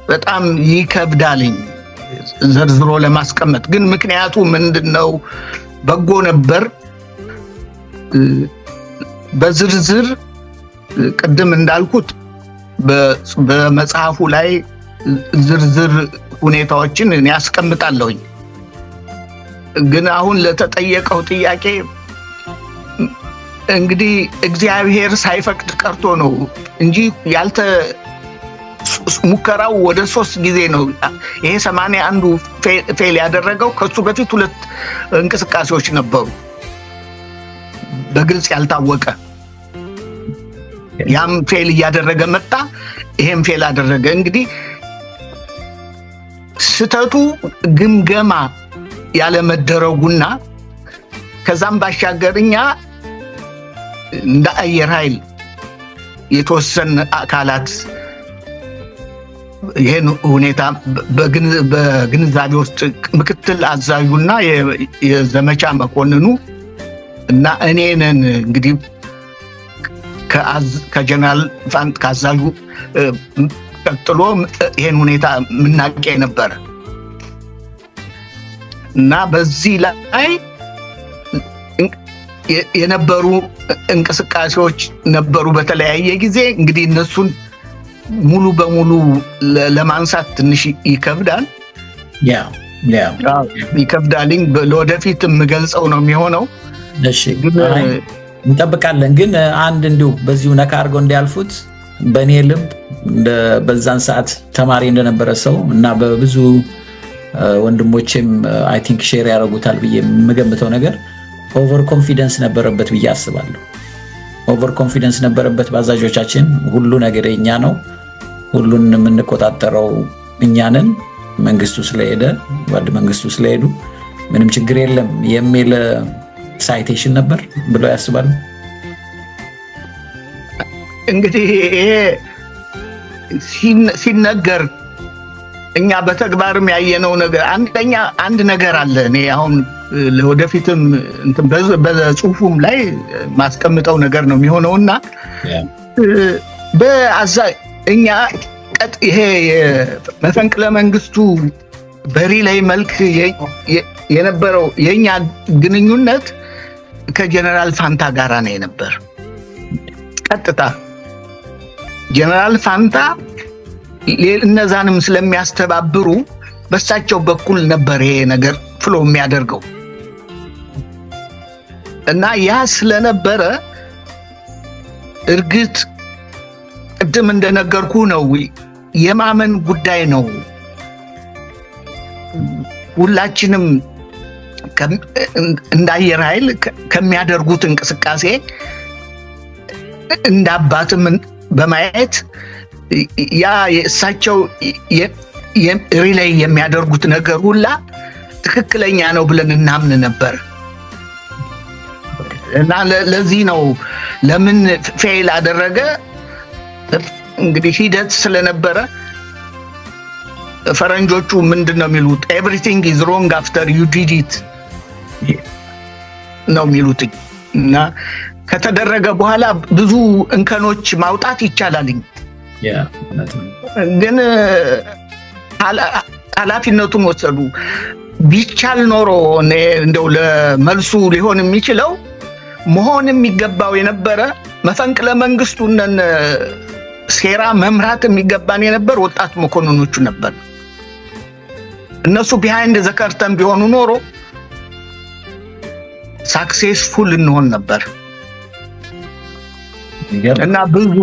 [SPEAKER 3] በጣም ይከብዳልኝ ዘርዝሮ ለማስቀመጥ። ግን ምክንያቱ ምንድነው? በጎ ነበር። በዝርዝር ቅድም እንዳልኩት በመጽሐፉ ላይ ዝርዝር ሁኔታዎችን እኔ ያስቀምጣለሁኝ። ግን አሁን ለተጠየቀው ጥያቄ እንግዲህ እግዚአብሔር ሳይፈቅድ ቀርቶ ነው እንጂ ሙከራው ወደ 3 ጊዜ ነው። ይሄ 81 ፌል ያደረገው ከሱ በፊት 2 እንቅስቃሴዎች ነበሩ በግልጽ ያልታወቀ። ያም ፌል እያደረገ መጣ፣ ይሄም ፌል አደረገ። እንግዲህ ስተቱ ግምገማ ያለመደረጉና ከዛም ባሻገርኛ እንደ አየር ኃይል የተወሰነ አካላት ይሄን ሁኔታ በግንዛቤ ውስጥ ምክትል አዛዡና የዘመቻ መኮንኑ እና እኔ ነን እንግዲህ ከጀነራል ፋንት ካዛዡ ቀጥሎ ይሄን ሁኔታ ምናቀ ነበር እና በዚህ ላይ የነበሩ እንቅስቃሴዎች ነበሩ በተለያየ ጊዜ። እንግዲህ እነሱን ሙሉ በሙሉ ለማንሳት ትንሽ ይከብዳል። ይከብዳልኝ ለወደፊት የምገልጸው ነው የሚሆነው።
[SPEAKER 2] እሺ እንጠብቃለን። ግን አንድ እንዲሁ በዚሁ ነካ አድርገው እንዲያልፉት በእኔ ልብ በዛን ሰዓት ተማሪ እንደነበረ ሰው እና በብዙ ወንድሞቼም አይ ቲንክ ሼር ያደርጉታል ብዬ የምገምተው ነገር ኦቨር ኮንፊደንስ ነበረበት ብዬ አስባለሁ። ኦቨር ኮንፊደንስ ነበረበት በአዛዦቻችን። ሁሉ ነገር የኛ ነው፣ ሁሉን የምንቆጣጠረው እኛ ነን፣ መንግስቱ ስለሄደ ወደ መንግስቱ ስለሄዱ ምንም ችግር የለም የሚል ሳይቴሽን ነበር ብለው ያስባሉ።
[SPEAKER 3] እንግዲህ ይሄ ሲነገር እኛ በተግባርም ያየነው ነገር አንድ ነገር አለ። እኔ አሁን ለወደፊትም በጽሁፉም ላይ ማስቀምጠው ነገር ነው የሚሆነውና እኛ ይሄ መፈንቅለ መንግስቱ በሪ ላይ መልክ የነበረው የኛ ግንኙነት ከጀነራል ፋንታ ጋራ ነው የነበር። ቀጥታ ጀነራል ፋንታ እነዛንም ስለሚያስተባብሩ በሳቸው በኩል ነበር ይሄ ነገር ፍሎ የሚያደርገው እና ያ ስለነበረ እርግጥ ቅድም እንደነገርኩ ነው የማመን ጉዳይ ነው። ሁላችንም እንደ አየር ኃይል ከሚያደርጉት እንቅስቃሴ እንዳባትም በማየት ያ የእሳቸው ሪሌይ የሚያደርጉት ነገር ሁላ ትክክለኛ ነው ብለን እናምን ነበር እና ለዚህ ነው ለምን ፌል አደረገ እንግዲህ ሂደት ስለነበረ ፈረንጆቹ ምንድነው የሚሉት everything is wrong after you did it ነው የሚሉት እና ከተደረገ በኋላ ብዙ እንከኖች ማውጣት ይቻላል ግን ኃላፊነቱን ወሰዱ። ቢቻል ኖሮ እንደው ለመልሱ ሊሆን የሚችለው መሆን የሚገባው የነበረ መፈንቅለ መንግስቱን ሴራ መምራት የሚገባን የነበር ወጣት መኮንኖቹ ነበር። እነሱ ቢሃይንድ ዘ ከርተን ቢሆኑ ኖሮ ሳክሴስፉል እንሆን ነበር እና ብዙ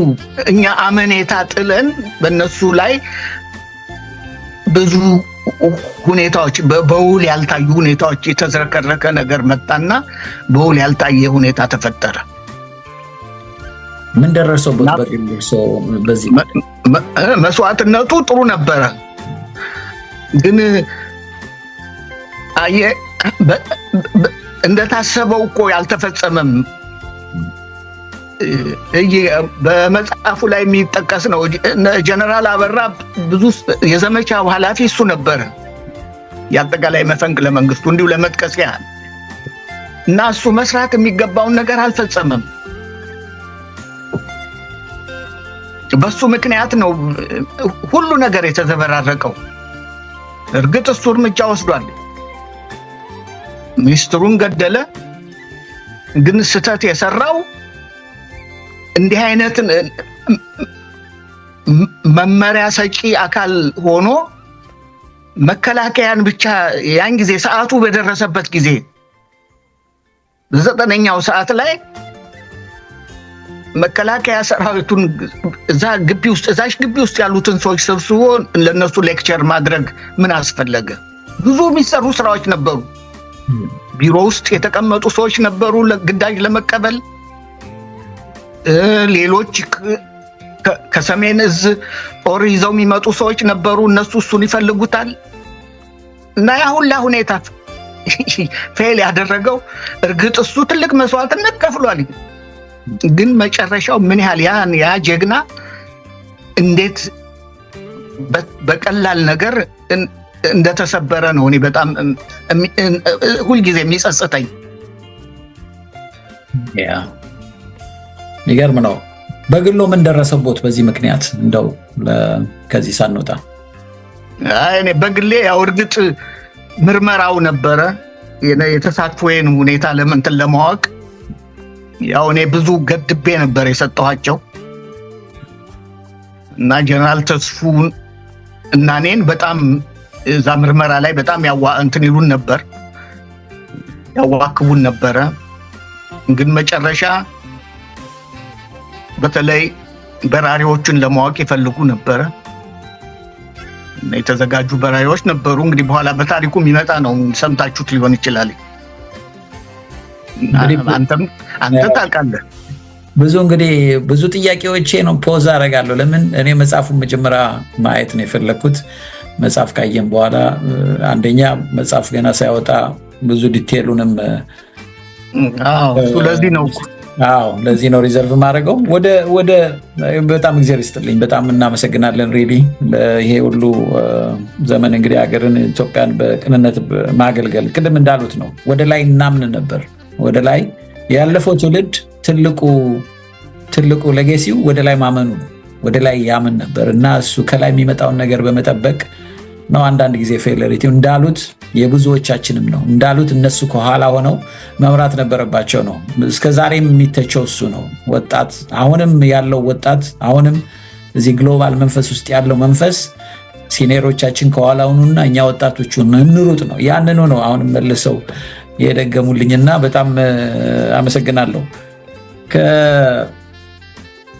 [SPEAKER 3] እኛ አመኔታ ጥለን በእነሱ ላይ ብዙ ሁኔታዎች በውል ያልታዩ ሁኔታዎች የተዝረከረከ ነገር መጣና በውል ያልታየ ሁኔታ ተፈጠረ።
[SPEAKER 2] ምን ደረሰበት በዚህ
[SPEAKER 3] መስዋዕትነቱ ጥሩ ነበረ ግን እንደታሰበው እኮ ያልተፈጸመም። በመጽሐፉ ላይ የሚጠቀስ ነው። ጀነራል አበራ ብዙ የዘመቻው ኃላፊ እሱ ነበር ያጠቃላይ መፈንቅለ መንግስቱ እንዲሁ ለመጥቀስ ያህል እና እሱ መስራት የሚገባውን ነገር አልፈጸመም። በሱ ምክንያት ነው ሁሉ ነገር የተዘበራረቀው። እርግጥ እሱ እርምጃ ወስዷል፣ ሚኒስትሩን ገደለ። ግን ስህተት የሰራው እንዲህ አይነት መመሪያ ሰጪ አካል ሆኖ መከላከያን ብቻ ያን ጊዜ ሰዓቱ በደረሰበት ጊዜ በ9ኛው ሰዓት ላይ መከላከያ ሰራዊቱን እዛሽ ግቢ ውስጥ ያሉትን ሰዎች ሰብስቦ ለነሱ ሌክቸር ማድረግ ምን አስፈለገ? ብዙ የሚሰሩ ስራዎች ነበሩ። ቢሮ ውስጥ የተቀመጡ ሰዎች ነበሩ ለግዳጅ ለመቀበል። ሌሎች ከሰሜን እዝ ጦር ይዘው የሚመጡ ሰዎች ነበሩ። እነሱ እሱን ይፈልጉታል እና ያ ሁላ ሁኔታ ፌል ያደረገው እርግጥ እሱ ትልቅ መስዋዕትነት ከፍሏል። ግን መጨረሻው ምን ያህል ያ ጀግና እንዴት በቀላል ነገር እንደተሰበረ ነው እኔ በጣም ሁልጊዜ የሚጸጽተኝ።
[SPEAKER 2] ይገርም ነው። በግሎ ምን ደረሰቦት በዚህ ምክንያት እንደው ከዚህ ሳንወጣ?
[SPEAKER 3] እኔ በግሌ ያው እርግጥ ምርመራው ነበረ የተሳትፎዬን ሁኔታ ለምንትን ለማወቅ ያው እኔ ብዙ ገድቤ ነበር የሰጠኋቸው እና ጀነራል ተስፉ እና እኔን በጣም እዛ ምርመራ ላይ በጣም እንትን ይሉን ነበር፣ ያዋክቡን ነበረ። ግን መጨረሻ በተለይ በራሪዎችን ለማወቅ ይፈልጉ ነበረ። የተዘጋጁ በራሪዎች ነበሩ። እንግዲህ በኋላ በታሪኩ የሚመጣ ነው፣ ሰምታችሁት ሊሆን ይችላል። አንተ ታውቃለህ።
[SPEAKER 2] ብዙ ጥያቄዎቼ ነው ፖዝ አደርጋለሁ። ለምን እኔ መጽሐፉን መጀመሪያ ማየት ነው የፈለኩት። መጽሐፍ ካየን በኋላ አንደኛ መጽሐፍ ገና ሳይወጣ ብዙ ዲቴሉንም ለዚህ ነው ሪዘርቭ ማድረገው። ወደ በጣም እግዚአብሔር ይስጥልኝ፣ በጣም እናመሰግናለን። ሪሊ ይሄ ሁሉ ዘመን እንግዲህ ሀገርን ኢትዮጵያን በቅንነት ማገልገል ቅድም እንዳሉት ነው። ወደ ላይ እናምን ነበር። ወደ ላይ ያለፈው ትውልድ ትልቁ ሌጋሲው ወደ ላይ ማመኑ ነው። ወደ ላይ ያምን ነበር እና እሱ ከላይ የሚመጣውን ነገር በመጠበቅ ነው። አንዳንድ ጊዜ ፌለሪቲ እንዳሉት የብዙዎቻችንም ነው። እንዳሉት እነሱ ከኋላ ሆነው መምራት ነበረባቸው ነው። እስከዛሬም የሚተቸው እሱ ነው። ወጣት አሁንም ያለው ወጣት አሁንም እዚህ ግሎባል መንፈስ ውስጥ ያለው መንፈስ ሲኒየሮቻችን ከኋላ ሆኑና እኛ ወጣቶቹ እንሩጥ ነው። ያንኑ ነው አሁንም መልሰው የደገሙልኝና በጣም አመሰግናለሁ።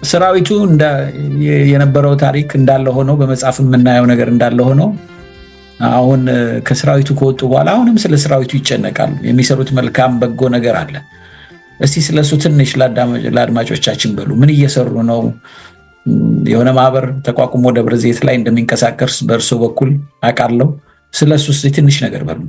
[SPEAKER 2] ከሰራዊቱ የነበረው ታሪክ እንዳለ ሆኖ በመጽሐፍ የምናየው ነገር እንዳለ ሆኖ አሁን ከሰራዊቱ ከወጡ በኋላ አሁንም ስለ ሰራዊቱ ይጨነቃሉ። የሚሰሩት መልካም በጎ ነገር አለ። እስቲ ስለሱ ትንሽ ለአድማጮቻችን በሉ። ምን እየሰሩ ነው? የሆነ ማህበር ተቋቁሞ ደብረ ዘይት ላይ እንደሚንቀሳቀስ በእርሶ በኩል አውቃለሁ። ስለሱ ትንሽ ነገር በሉ።